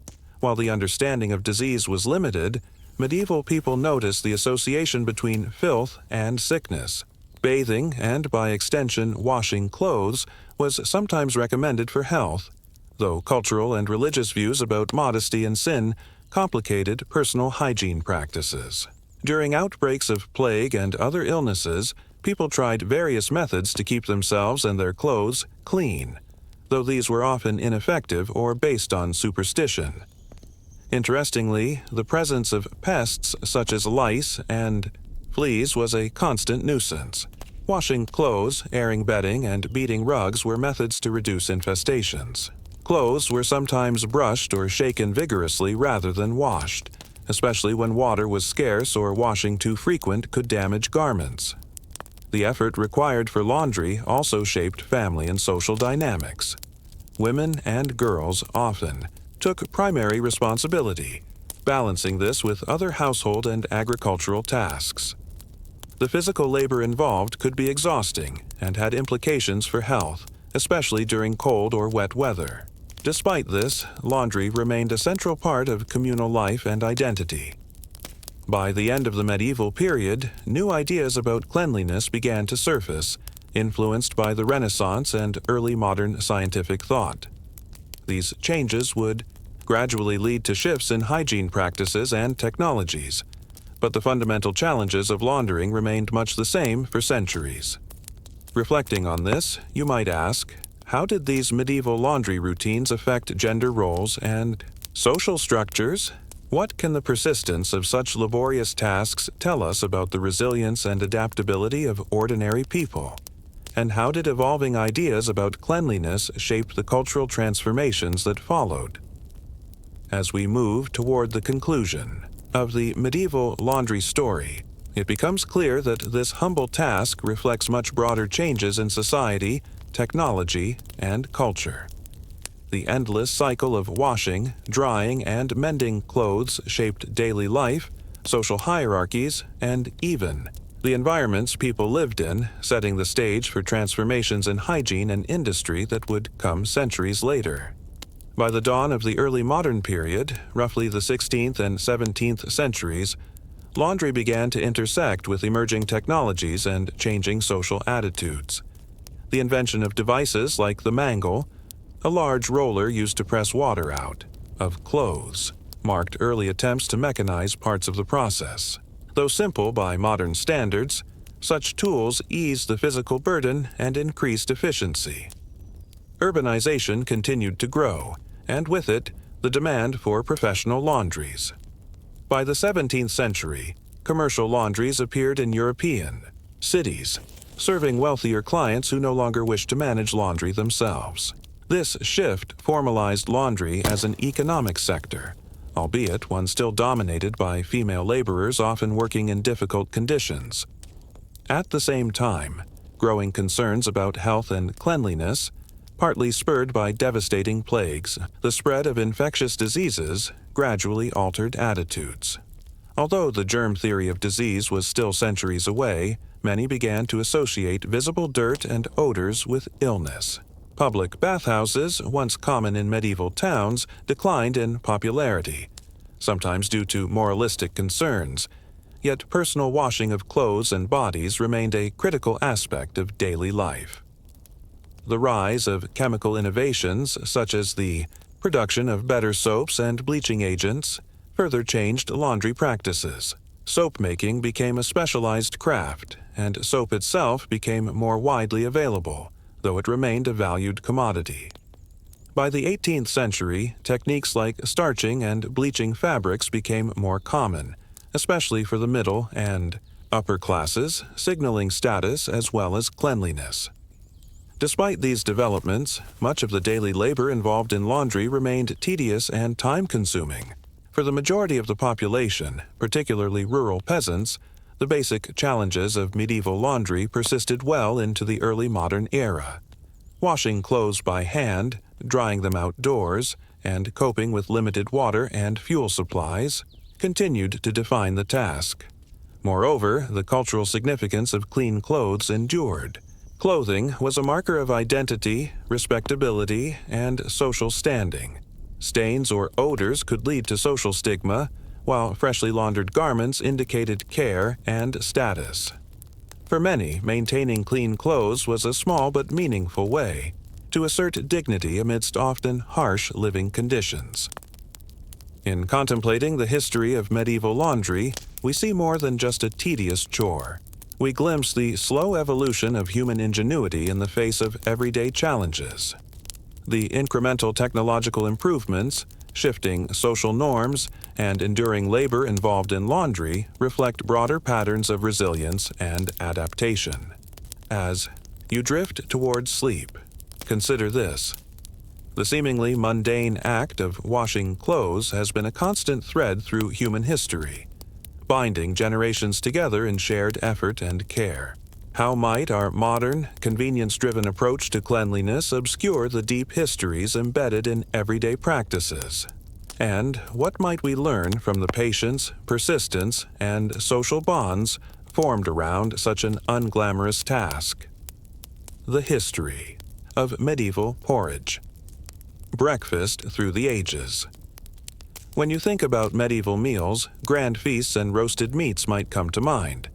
While the understanding of disease was limited, medieval people noticed the association between filth and sickness. Bathing, and by extension washing clothes, was sometimes recommended for health, though cultural and religious views about modesty and sin complicated personal hygiene practices. During outbreaks of plague and other illnesses, people tried various methods to keep themselves and their clothes clean, though these were often ineffective or based on superstition. Interestingly, the presence of pests such as lice and fleas was a constant nuisance. Washing clothes, airing bedding, and beating rugs were methods to reduce infestations. Clothes were sometimes brushed or shaken vigorously rather than washed, especially when water was scarce or washing too frequent could damage garments. The effort required for laundry also shaped family and social dynamics. Women and girls often took primary responsibility, balancing this with other household and agricultural tasks. The physical labor involved could be exhausting and had implications for health, especially during cold or wet weather. Despite this, laundry remained a central part of communal life and identity. By the end of the medieval period, new ideas about cleanliness began to surface, influenced by the Renaissance and early modern scientific thought. These changes would gradually lead to shifts in hygiene practices and technologies, but the fundamental challenges of laundering remained much the same for centuries. Reflecting on this, you might ask, how did these medieval laundry routines affect gender roles and social structures? What can the persistence of such laborious tasks tell us about the resilience and adaptability of ordinary people? And how did evolving ideas about cleanliness shape the cultural transformations that followed? As we move toward the conclusion of the medieval laundry story, it becomes clear that this humble task reflects much broader changes in society, technology, and culture. The endless cycle of washing, drying, and mending clothes shaped daily life, social hierarchies, and even the environments people lived in, setting the stage for transformations in hygiene and industry that would come centuries later. By the dawn of the early modern period, roughly the 16th and 17th centuries, laundry began to intersect with emerging technologies and changing social attitudes. The invention of devices like the mangle, a large roller used to press water out of clothes, marked early attempts to mechanize parts of the process. Though simple by modern standards, such tools eased the physical burden and increased efficiency. Urbanization continued to grow, and with it, the demand for professional laundries. By the 17th century, commercial laundries appeared in European cities, serving wealthier clients who no longer wished to manage laundry themselves. This shift formalized laundry as an economic sector, albeit one still dominated by female laborers often working in difficult conditions. At the same time, growing concerns about health and cleanliness, partly spurred by devastating plagues, the spread of infectious diseases gradually altered attitudes. Although the germ theory of disease was still centuries away, many began to associate visible dirt and odors with illness. Public bathhouses, once common in medieval towns, declined in popularity, sometimes due to moralistic concerns, yet personal washing of clothes and bodies remained a critical aspect of daily life. The rise of chemical innovations, such as the production of better soaps and bleaching agents, further changed laundry practices. Soap making became a specialized craft, and soap itself became more widely available, though it remained a valued commodity. By the 18th century, techniques like starching and bleaching fabrics became more common, especially for the middle and upper classes, signaling status as well as cleanliness. Despite these developments, much of the daily labor involved in laundry remained tedious and time-consuming. For the majority of the population, particularly rural peasants, the basic challenges of medieval laundry persisted well into the early modern era. Washing clothes by hand, drying them outdoors, and coping with limited water and fuel supplies continued to define the task. Moreover, the cultural significance of clean clothes endured. Clothing was a marker of identity, respectability, and social standing. Stains or odors could lead to social stigma, while freshly laundered garments indicated care and status. For many, maintaining clean clothes was a small but meaningful way to assert dignity amidst often harsh living conditions. In contemplating the history of medieval laundry, we see more than just a tedious chore. We glimpse the slow evolution of human ingenuity in the face of everyday challenges. The incremental technological improvements, shifting social norms, and enduring labor involved in laundry reflect broader patterns of resilience and adaptation. As you drift towards sleep, consider this. The seemingly mundane act of washing clothes has been a constant thread through human history, binding generations together in shared effort and care. How might our modern, convenience-driven approach to cleanliness obscure the deep histories embedded in everyday practices? And what might we learn from the patience, persistence, and social bonds formed around such an unglamorous task? The history of medieval porridge. Breakfast through the ages. When you think about medieval meals, grand feasts and roasted meats might come to mind.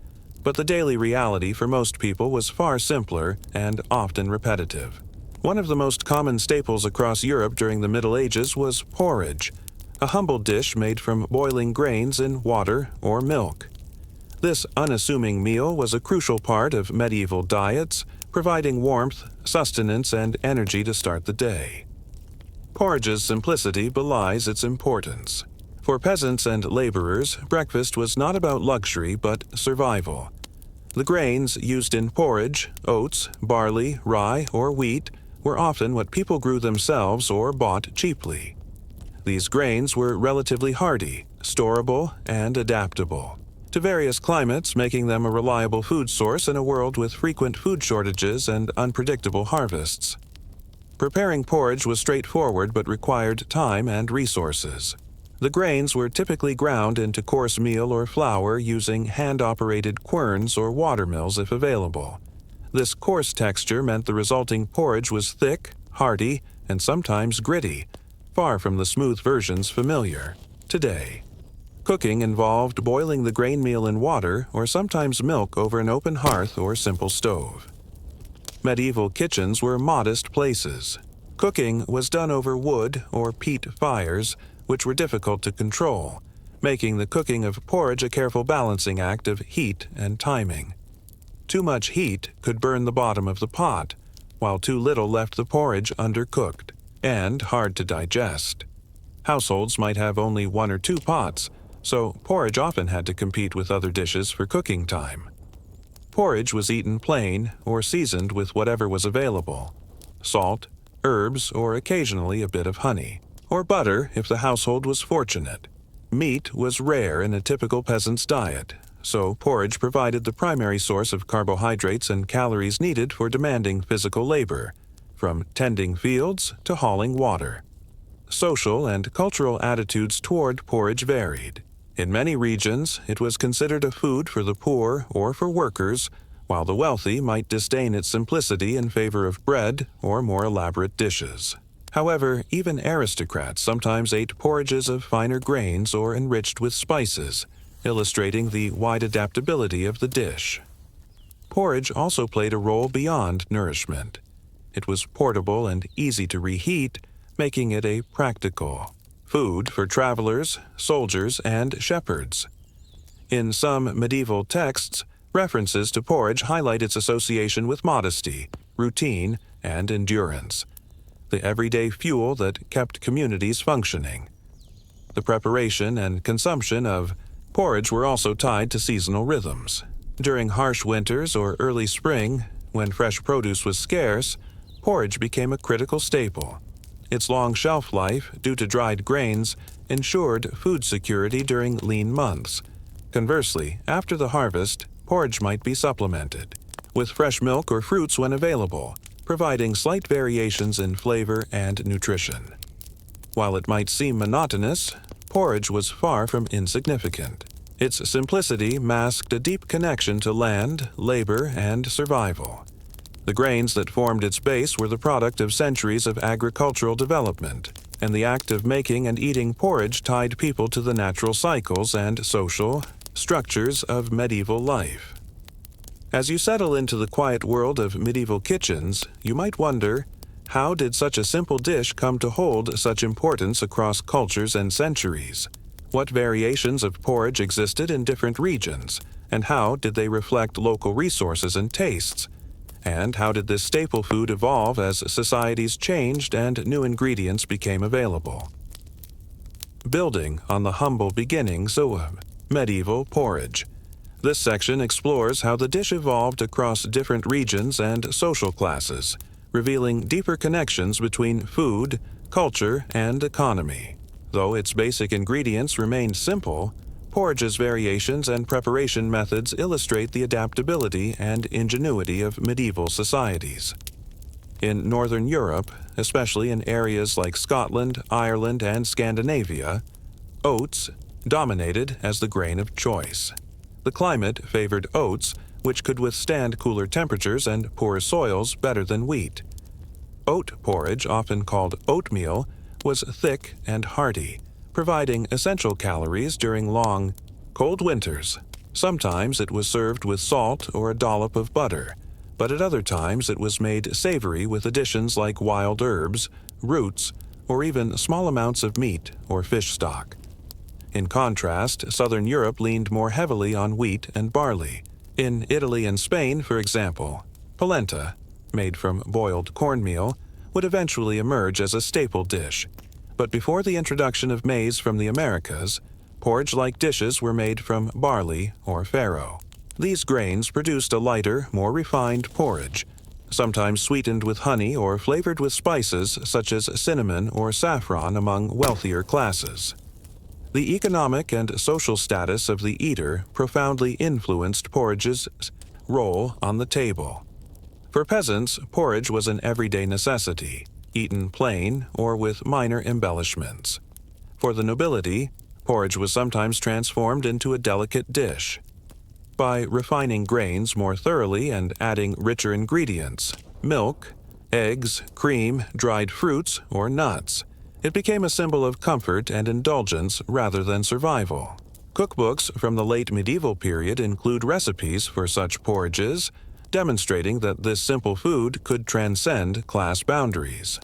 But the daily reality for most people was far simpler and often repetitive. One of the most common staples across Europe during the Middle Ages was porridge, a humble dish made from boiling grains in water or milk. This unassuming meal was a crucial part of medieval diets, providing warmth, sustenance, and energy to start the day. Porridge's simplicity belies its importance. For peasants and laborers, breakfast was not about luxury but survival. The grains used in porridge, oats, barley, rye, or wheat, were often what people grew themselves or bought cheaply. These grains were relatively hardy, storable, and adaptable to various climates, making them a reliable food source in a world with frequent food shortages and unpredictable harvests. Preparing porridge was straightforward but required time and resources. The grains were typically ground into coarse meal or flour using hand-operated querns or watermills if available. This coarse texture meant the resulting porridge was thick, hearty, and sometimes gritty, far from the smooth versions familiar today. Cooking involved boiling the grain meal in water or sometimes milk over an open hearth or simple stove. Medieval kitchens were modest places. Cooking was done over wood or peat fires, which were difficult to control, making the cooking of porridge a careful balancing act of heat and timing. Too much heat could burn the bottom of the pot, while too little left the porridge undercooked and hard to digest. Households might have only 1 or 2 pots, so porridge often had to compete with other dishes for cooking time. Porridge was eaten plain or seasoned with whatever was available: salt, herbs, or occasionally a bit of honey, or butter if the household was fortunate. Meat was rare in a typical peasant's diet, so porridge provided the primary source of carbohydrates and calories needed for demanding physical labor, from tending fields to hauling water. Social and cultural attitudes toward porridge varied. In many regions, it was considered a food for the poor or for workers, while the wealthy might disdain its simplicity in favor of bread or more elaborate dishes. However, even aristocrats sometimes ate porridges of finer grains or enriched with spices, illustrating the wide adaptability of the dish. Porridge also played a role beyond nourishment. It was portable and easy to reheat, making it a practical food for travelers, soldiers, and shepherds. In some medieval texts, references to porridge highlight its association with modesty, routine, and endurance, the everyday fuel that kept communities functioning. The preparation and consumption of porridge were also tied to seasonal rhythms. During harsh winters or early spring, when fresh produce was scarce, porridge became a critical staple. Its long shelf life, due to dried grains, ensured food security during lean months. Conversely, after the harvest, porridge might be supplemented with fresh milk or fruits when available, providing slight variations in flavor and nutrition. While it might seem monotonous, porridge was far from insignificant. Its simplicity masked a deep connection to land, labor, and survival. The grains that formed its base were the product of centuries of agricultural development, and the act of making and eating porridge tied people to the natural cycles and social structures of medieval life. As you settle into the quiet world of medieval kitchens, you might wonder, how did such a simple dish come to hold such importance across cultures and centuries? What variations of porridge existed in different regions, and how did they reflect local resources and tastes? And how did this staple food evolve as societies changed and new ingredients became available? Building on the humble beginnings of medieval porridge, this section explores how the dish evolved across different regions and social classes, revealing deeper connections between food, culture, and economy. Though its basic ingredients remained simple, porridge's variations and preparation methods illustrate the adaptability and ingenuity of medieval societies. In Northern Europe, especially in areas like Scotland, Ireland, and Scandinavia, oats dominated as the grain of choice. The climate favored oats, which could withstand cooler temperatures and poor soils better than wheat. Oat porridge, often called oatmeal, was thick and hearty, providing essential calories during long, cold winters. Sometimes it was served with salt or a dollop of butter, but at other times it was made savory with additions like wild herbs, roots, or even small amounts of meat or fish stock. In contrast, Southern Europe leaned more heavily on wheat and barley. In Italy and Spain, for example, polenta, made from boiled cornmeal, would eventually emerge as a staple dish. But before the introduction of maize from the Americas, porridge-like dishes were made from barley or farro. These grains produced a lighter, more refined porridge, sometimes sweetened with honey or flavored with spices such as cinnamon or saffron among wealthier classes. The economic and social status of the eater profoundly influenced porridge's role on the table. For peasants, porridge was an everyday necessity, eaten plain or with minor embellishments. For the nobility, porridge was sometimes transformed into a delicate dish. By refining grains more thoroughly and adding richer ingredients, milk, eggs, cream, dried fruits, or nuts, it became a symbol of comfort and indulgence rather than survival. Cookbooks from the late medieval period include recipes for such porridges, demonstrating that this simple food could transcend class boundaries.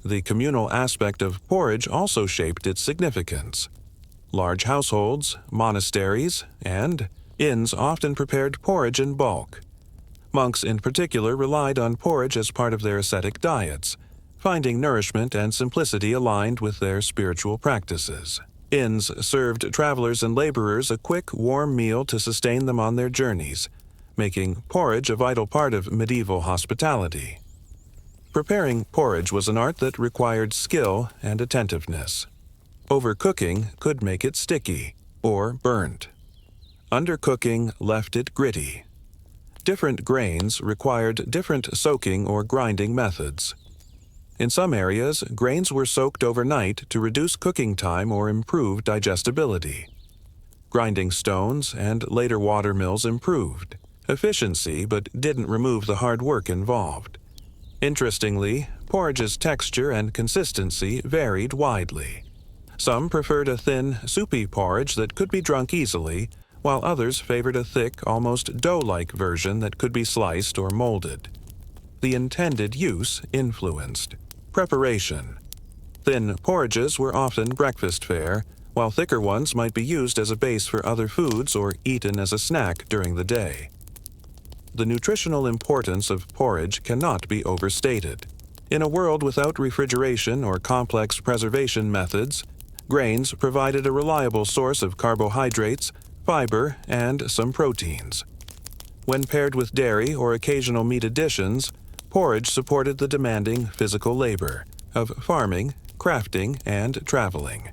The communal aspect of porridge also shaped its significance. Large households, monasteries, and inns often prepared porridge in bulk. Monks in particular relied on porridge as part of their ascetic diets, finding nourishment and simplicity aligned with their spiritual practices. Inns served travelers and laborers a quick, warm meal to sustain them on their journeys, making porridge a vital part of medieval hospitality. Preparing porridge was an art that required skill and attentiveness. Overcooking could make it sticky or burnt. Undercooking left it gritty. Different grains required different soaking or grinding methods. In some areas, grains were soaked overnight to reduce cooking time or improve digestibility. Grinding stones and later water mills improved efficiency but didn't remove the hard work involved. Interestingly, porridge's texture and consistency varied widely. Some preferred a thin, soupy porridge that could be drunk easily, while others favored a thick, almost dough-like version that could be sliced or molded. The intended use influenced. Preparation. Thin porridges were often breakfast fare, while thicker ones might be used as a base for other foods or eaten as a snack during the day. The nutritional importance of porridge cannot be overstated. In a world without refrigeration or complex preservation methods, grains provided a reliable source of carbohydrates, fiber, and some proteins. When paired with dairy or occasional meat additions, porridge supported the demanding physical labor of farming, crafting, and traveling.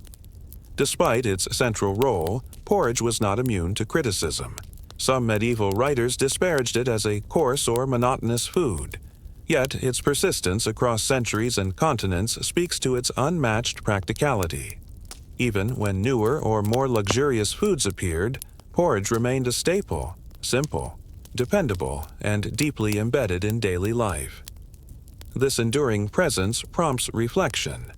Despite its central role, porridge was not immune to criticism. Some medieval writers disparaged it as a coarse or monotonous food. Yet its persistence across centuries and continents speaks to its unmatched practicality. Even when newer or more luxurious foods appeared, porridge remained a staple, simple, dependable, and deeply embedded in daily life. This enduring presence prompts reflection.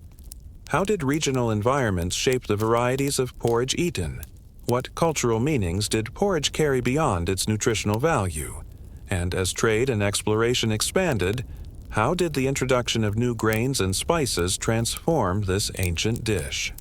How did regional environments shape the varieties of porridge eaten? What cultural meanings did porridge carry beyond its nutritional value? And as trade and exploration expanded, how did the introduction of new grains and spices transform this ancient dish?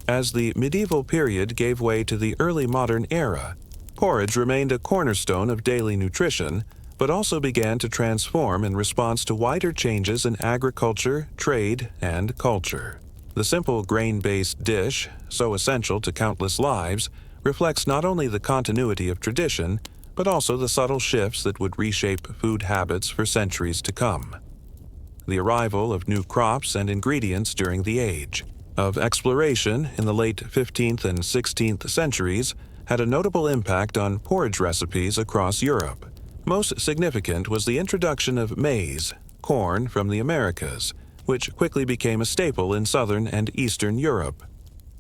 As the medieval period gave way to the early modern era, porridge remained a cornerstone of daily nutrition, but also began to transform in response to wider changes in agriculture, trade, and culture. The simple grain-based dish, so essential to countless lives, reflects not only the continuity of tradition, but also the subtle shifts that would reshape food habits for centuries to come. The arrival of new crops and ingredients during the age of exploration in the late 15th and 16th centuries had a notable impact on porridge recipes across Europe. Most significant was the introduction of maize, corn from the Americas, which quickly became a staple in southern and eastern Europe.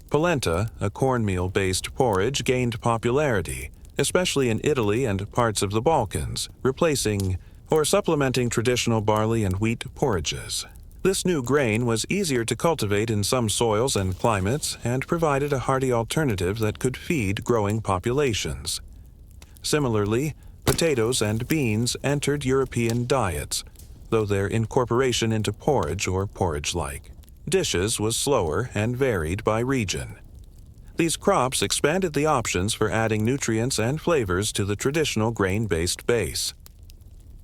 Polenta, a cornmeal-based porridge, gained popularity, especially in Italy and parts of the Balkans, replacing or supplementing traditional barley and wheat porridges. This new grain was easier to cultivate in some soils and climates and provided a hearty alternative that could feed growing populations. Similarly, potatoes and beans entered European diets, though their incorporation into porridge or porridge-like dishes was slower and varied by region. These crops expanded the options for adding nutrients and flavors to the traditional grain-based base.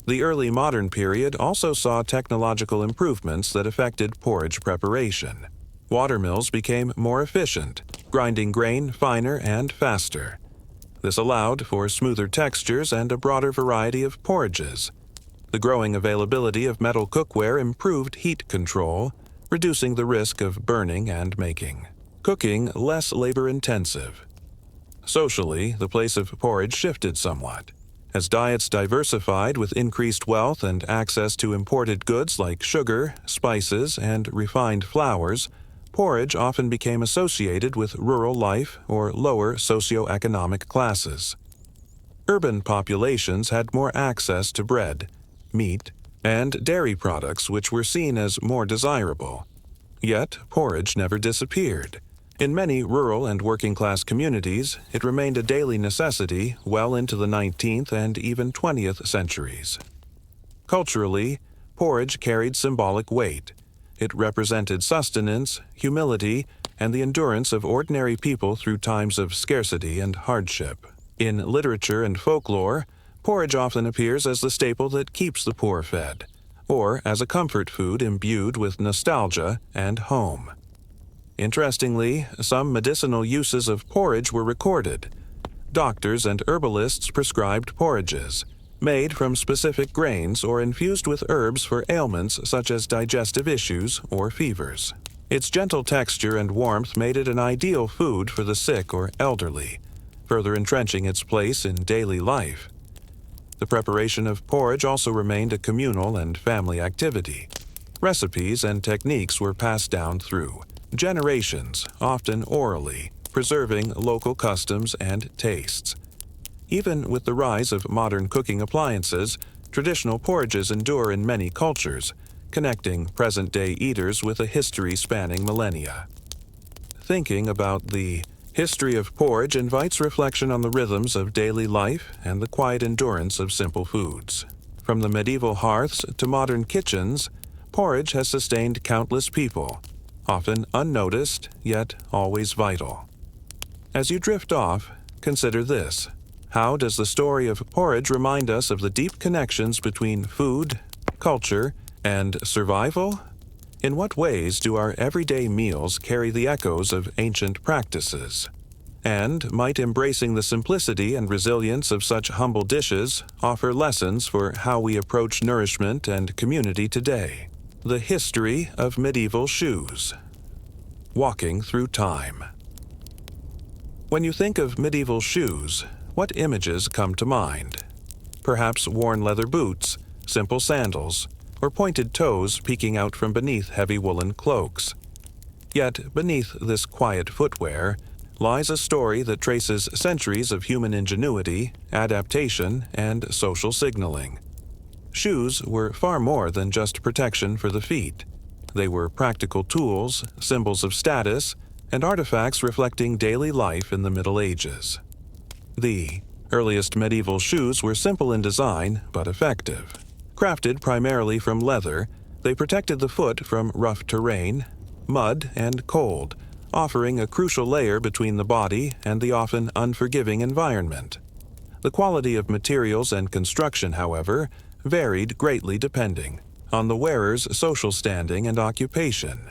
The early modern period also saw technological improvements that affected porridge preparation. Water mills became more efficient, grinding grain finer and faster. This allowed for smoother textures and a broader variety of porridges. The growing availability of metal cookware improved heat control, reducing the risk of burning and making cooking less labor-intensive. Socially, the place of porridge shifted somewhat. As diets diversified with increased wealth and access to imported goods like sugar, spices, and refined flours, porridge often became associated with rural life or lower socioeconomic classes. Urban populations had more access to bread, meat, and dairy products which were seen as more desirable. Yet, porridge never disappeared. In many rural and working-class communities, it remained a daily necessity well into the 19th and even 20th centuries. Culturally, porridge carried symbolic weight. It represented sustenance, humility, and the endurance of ordinary people through times of scarcity and hardship. In literature and folklore, porridge often appears as the staple that keeps the poor fed, or as a comfort food imbued with nostalgia and home. Interestingly, some medicinal uses of porridge were recorded. Doctors and herbalists prescribed porridges, made from specific grains or infused with herbs for ailments such as digestive issues or fevers. Its gentle texture and warmth made it an ideal food for the sick or elderly, further entrenching its place in daily life. The preparation of porridge also remained a communal and family activity. Recipes and techniques were passed down through generations, often orally, preserving local customs and tastes. Even with the rise of modern cooking appliances, traditional porridges endure in many cultures, connecting present-day eaters with a history spanning millennia. Thinking about the history of porridge invites reflection on the rhythms of daily life and the quiet endurance of simple foods. From the medieval hearths to modern kitchens, porridge has sustained countless people, often unnoticed, yet always vital. As you drift off, consider this. How does the story of porridge remind us of the deep connections between food, culture, and survival? In what ways do our everyday meals carry the echoes of ancient practices? And might embracing the simplicity and resilience of such humble dishes offer lessons for how we approach nourishment and community today? The history of medieval shoes. Walking through time. When you think of medieval shoes, what images come to mind? Perhaps worn leather boots, simple sandals, or pointed toes peeking out from beneath heavy woolen cloaks. Yet beneath this quiet footwear lies a story that traces centuries of human ingenuity, adaptation, and social signaling. Shoes were far more than just protection for the feet. They were practical tools, symbols of status, and artifacts reflecting daily life in the Middle Ages. The earliest medieval shoes were simple in design but effective. Crafted primarily from leather, they protected the foot from rough terrain, mud, and cold, offering a crucial layer between the body and the often unforgiving environment. The quality of materials and construction, however, varied greatly depending on the wearer's social standing and occupation.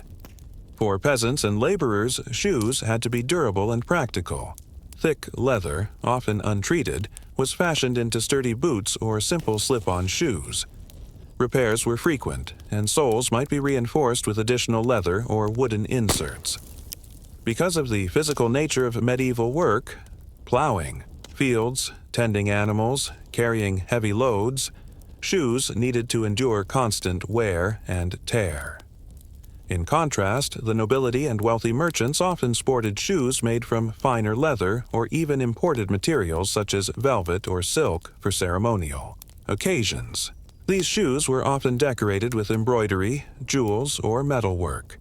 For peasants and laborers, shoes had to be durable and practical. Thick leather, often untreated, was fashioned into sturdy boots or simple slip-on shoes. Repairs were frequent, and soles might be reinforced with additional leather or wooden inserts. Because of the physical nature of medieval work, plowing, fields, tending animals, carrying heavy loads, shoes needed to endure constant wear and tear. In contrast, the nobility and wealthy merchants often sported shoes made from finer leather or even imported materials such as velvet or silk for ceremonial occasions. These shoes were often decorated with embroidery, jewels, or metalwork.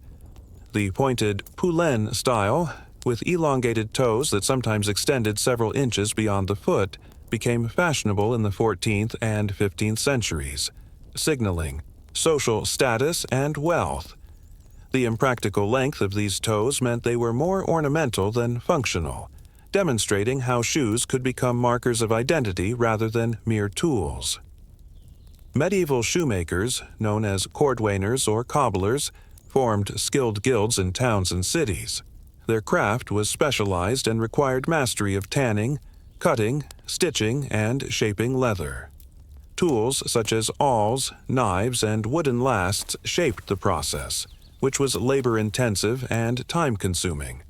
The pointed poulain style, with elongated toes that sometimes extended several inches beyond the foot, became fashionable in the 14th and 15th centuries, signaling social status and wealth. The impractical length of these toes meant they were more ornamental than functional, demonstrating how shoes could become markers of identity rather than mere tools. Medieval shoemakers, known as cordwainers or cobblers, formed skilled guilds in towns and cities. Their craft was specialized and required mastery of tanning, cutting, stitching, and shaping leather. Tools such as awls, knives, and wooden lasts shaped the process, which was labor-intensive and time-consuming.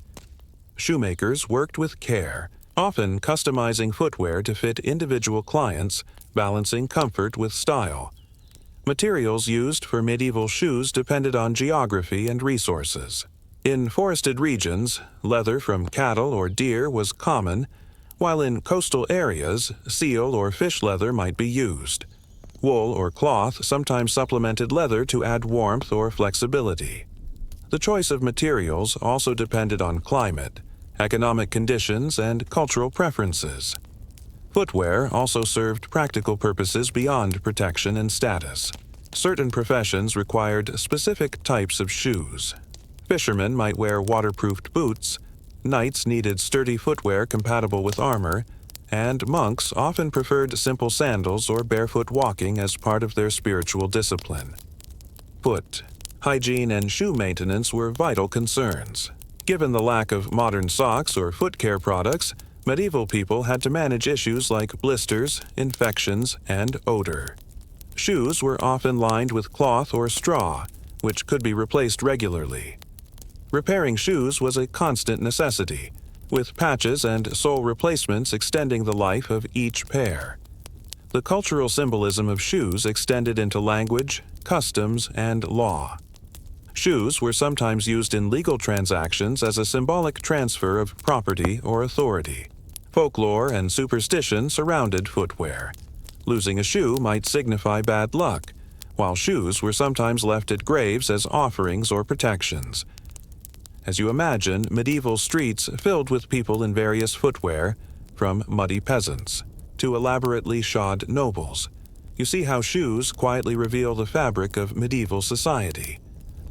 Shoemakers worked with care, often customizing footwear to fit individual clients, balancing comfort with style. Materials used for medieval shoes depended on geography and resources. In forested regions, leather from cattle or deer was common, while in coastal areas, seal or fish leather might be used. Wool or cloth sometimes supplemented leather to add warmth or flexibility. The choice of materials also depended on climate, economic conditions, and cultural preferences. Footwear also served practical purposes beyond protection and status. Certain professions required specific types of shoes. Fishermen might wear waterproofed boots, knights needed sturdy footwear compatible with armor, and monks often preferred simple sandals or barefoot walking as part of their spiritual discipline. Foot hygiene and shoe maintenance were vital concerns. Given the lack of modern socks or foot care products, medieval people had to manage issues like blisters, infections, and odor. Shoes were often lined with cloth or straw, which could be replaced regularly. Repairing shoes was a constant necessity, with patches and sole replacements extending the life of each pair. The cultural symbolism of shoes extended into language, customs, and law. Shoes were sometimes used in legal transactions as a symbolic transfer of property or authority. Folklore and superstition surrounded footwear. Losing a shoe might signify bad luck, while shoes were sometimes left at graves as offerings or protections. As you imagine, medieval streets filled with people in various footwear, from muddy peasants to elaborately shod nobles. You see how shoes quietly reveal the fabric of medieval society.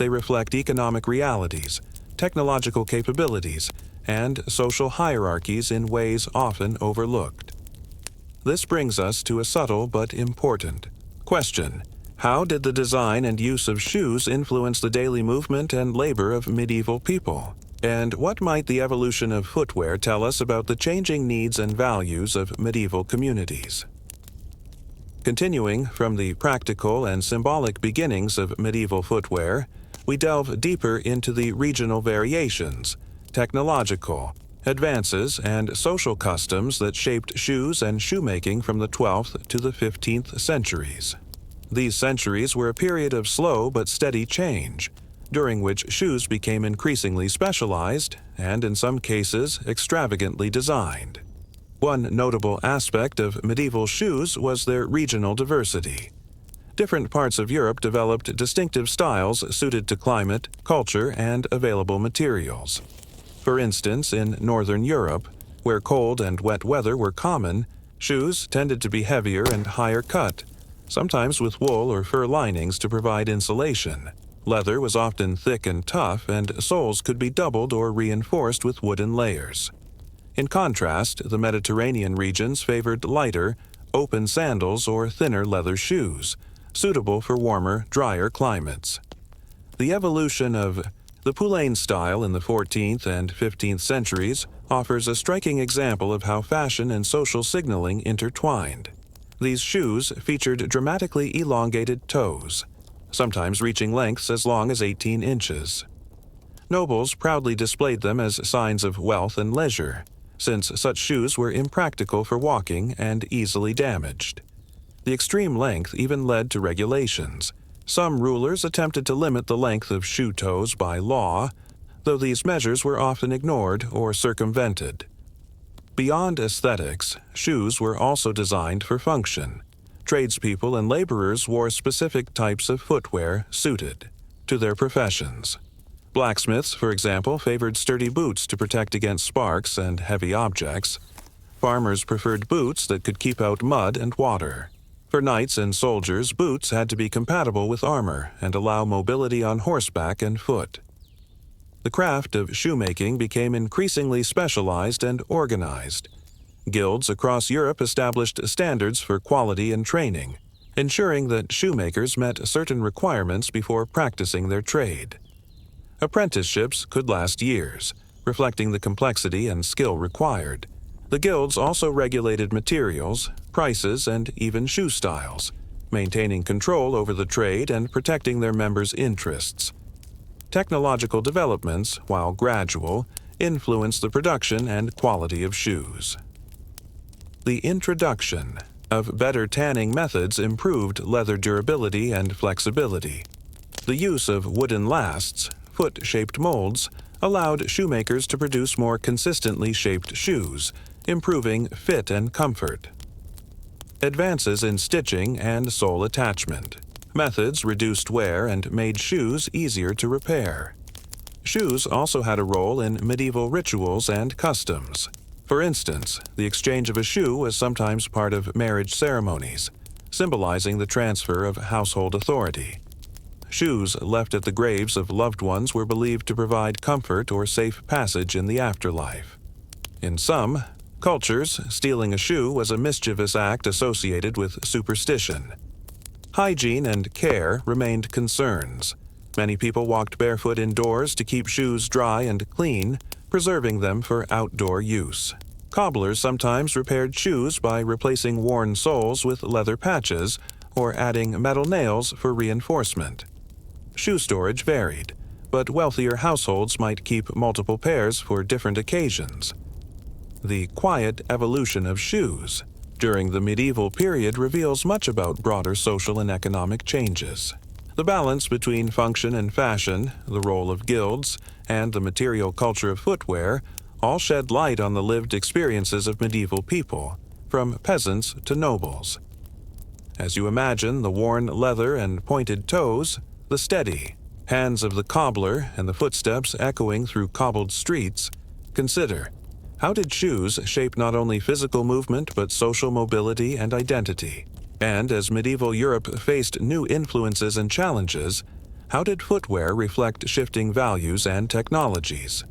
They reflect economic realities, technological capabilities, and social hierarchies in ways often overlooked. This brings us to a subtle but important question. How did the design and use of shoes influence the daily movement and labor of medieval people? And what might the evolution of footwear tell us about the changing needs and values of medieval communities? Continuing from the practical and symbolic beginnings of medieval footwear, we delve deeper into the regional variations, technological advances, and social customs that shaped shoes and shoemaking from the 12th to the 15th centuries. These centuries were a period of slow but steady change, during which shoes became increasingly specialized and, in some cases, extravagantly designed. One notable aspect of medieval shoes was their regional diversity. Different parts of Europe developed distinctive styles suited to climate, culture, and available materials. For instance, in Northern Europe, where cold and wet weather were common, shoes tended to be heavier and higher cut, sometimes with wool or fur linings to provide insulation. Leather was often thick and tough, and soles could be doubled or reinforced with wooden layers. In contrast, the Mediterranean regions favored lighter, open sandals or thinner leather shoes, suitable for warmer, drier climates. The evolution of the poulain style in the 14th and 15th centuries offers a striking example of how fashion and social signaling intertwined. These shoes featured dramatically elongated toes, sometimes reaching lengths as long as 18 inches. Nobles proudly displayed them as signs of wealth and leisure, since such shoes were impractical for walking and easily damaged. The extreme length even led to regulations. Some rulers attempted to limit the length of shoe toes by law, though these measures were often ignored or circumvented. Beyond aesthetics, shoes were also designed for function. Tradespeople and laborers wore specific types of footwear suited to their professions. Blacksmiths, for example, favored sturdy boots to protect against sparks and heavy objects. Farmers preferred boots that could keep out mud and water. For knights and soldiers, boots had to be compatible with armor and allow mobility on horseback and foot. The craft of shoemaking became increasingly specialized and organized. Guilds across Europe established standards for quality and training, ensuring that shoemakers met certain requirements before practicing their trade. Apprenticeships could last years, reflecting the complexity and skill required. The guilds also regulated materials, prices, and even shoe styles, maintaining control over the trade and protecting their members' interests. Technological developments, while gradual, influenced the production and quality of shoes. The introduction of better tanning methods improved leather durability and flexibility. The use of wooden lasts, foot-shaped molds, allowed shoemakers to produce more consistently shaped shoes, improving fit and comfort. Advances in stitching and sole attachment. Methods reduced wear and made shoes easier to repair. Shoes also had a role in medieval rituals and customs. For instance, the exchange of a shoe was sometimes part of marriage ceremonies, symbolizing the transfer of household authority. Shoes left at the graves of loved ones were believed to provide comfort or safe passage in the afterlife. In some cultures, stealing a shoe was a mischievous act associated with superstition. Hygiene and care remained concerns. Many people walked barefoot indoors to keep shoes dry and clean, preserving them for outdoor use. Cobblers sometimes repaired shoes by replacing worn soles with leather patches or adding metal nails for reinforcement. Shoe storage varied, but wealthier households might keep multiple pairs for different occasions. The quiet evolution of shoes during the medieval period reveals much about broader social and economic changes. The balance between function and fashion, the role of guilds, and the material culture of footwear all shed light on the lived experiences of medieval people, from peasants to nobles. As you imagine the worn leather and pointed toes, the steady hands of the cobbler and the footsteps echoing through cobbled streets, consider, how did shoes shape not only physical movement but social mobility and identity? And as medieval Europe faced new influences and challenges, how did footwear reflect shifting values and technologies?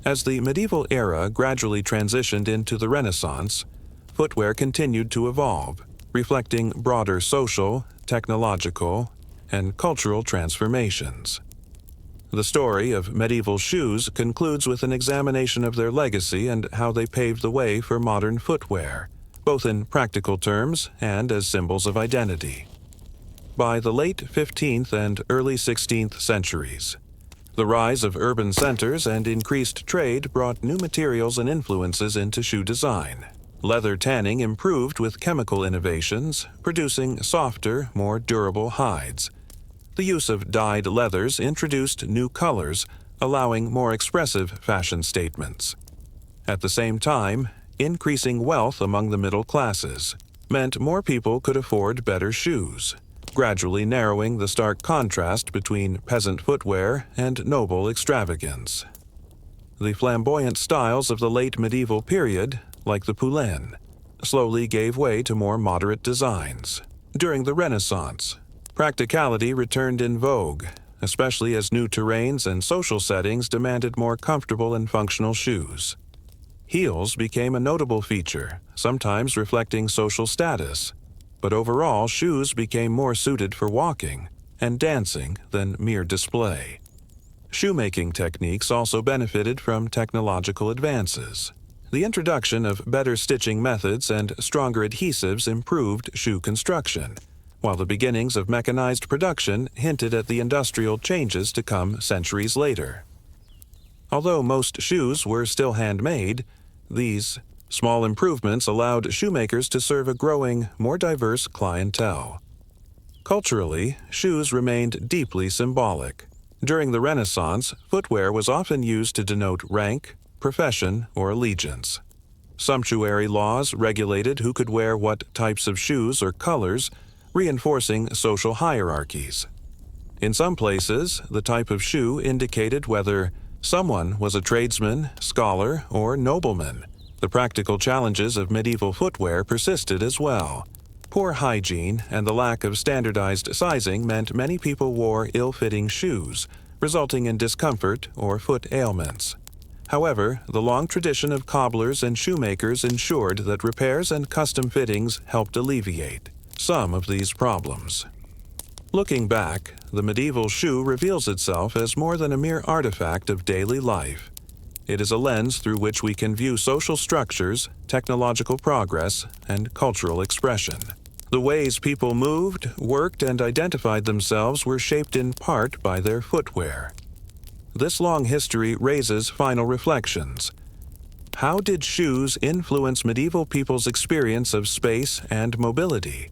As the medieval era gradually transitioned into the Renaissance, footwear continued to evolve, reflecting broader social, technological, and cultural transformations. The story of medieval shoes concludes with an examination of their legacy and how they paved the way for modern footwear, both in practical terms and as symbols of identity. By the late 15th and early 16th centuries, the rise of urban centers and increased trade brought new materials and influences into shoe design. Leather tanning improved with chemical innovations, producing softer, more durable hides. The use of dyed leathers introduced new colors, allowing more expressive fashion statements. At the same time, increasing wealth among the middle classes meant more people could afford better shoes, gradually narrowing the stark contrast between peasant footwear and noble extravagance. The flamboyant styles of the late medieval period, like the poulain, slowly gave way to more moderate designs. During the Renaissance, practicality returned in vogue, especially as new terrains and social settings demanded more comfortable and functional shoes. Heels became a notable feature, sometimes reflecting social status, but overall shoes became more suited for walking and dancing than mere display. Shoemaking techniques also benefited from technological advances. The introduction of better stitching methods and stronger adhesives improved shoe construction, while the beginnings of mechanized production hinted at the industrial changes to come centuries later. Although most shoes were still handmade, these small improvements allowed shoemakers to serve a growing, more diverse clientele. Culturally, shoes remained deeply symbolic. During the Renaissance, footwear was often used to denote rank, profession, or allegiance. Sumptuary laws regulated who could wear what types of shoes or colors, reinforcing social hierarchies. In some places, the type of shoe indicated whether someone was a tradesman, scholar, or nobleman. The practical challenges of medieval footwear persisted as well. Poor hygiene and the lack of standardized sizing meant many people wore ill-fitting shoes, resulting in discomfort or foot ailments. However, the long tradition of cobblers and shoemakers ensured that repairs and custom fittings helped alleviate some of these problems. Looking back, the medieval shoe reveals itself as more than a mere artifact of daily life. It is a lens through which we can view social structures, technological progress, and cultural expression. The ways people moved, worked, and identified themselves were shaped in part by their footwear. This long history raises final reflections. How did shoes influence medieval people's experience of space and mobility?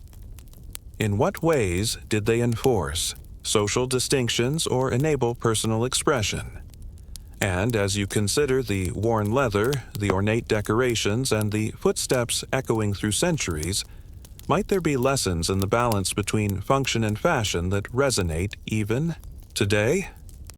In what ways did they enforce social distinctions or enable personal expression? And as you consider the worn leather, the ornate decorations, and the footsteps echoing through centuries, might there be lessons in the balance between function and fashion that resonate even today?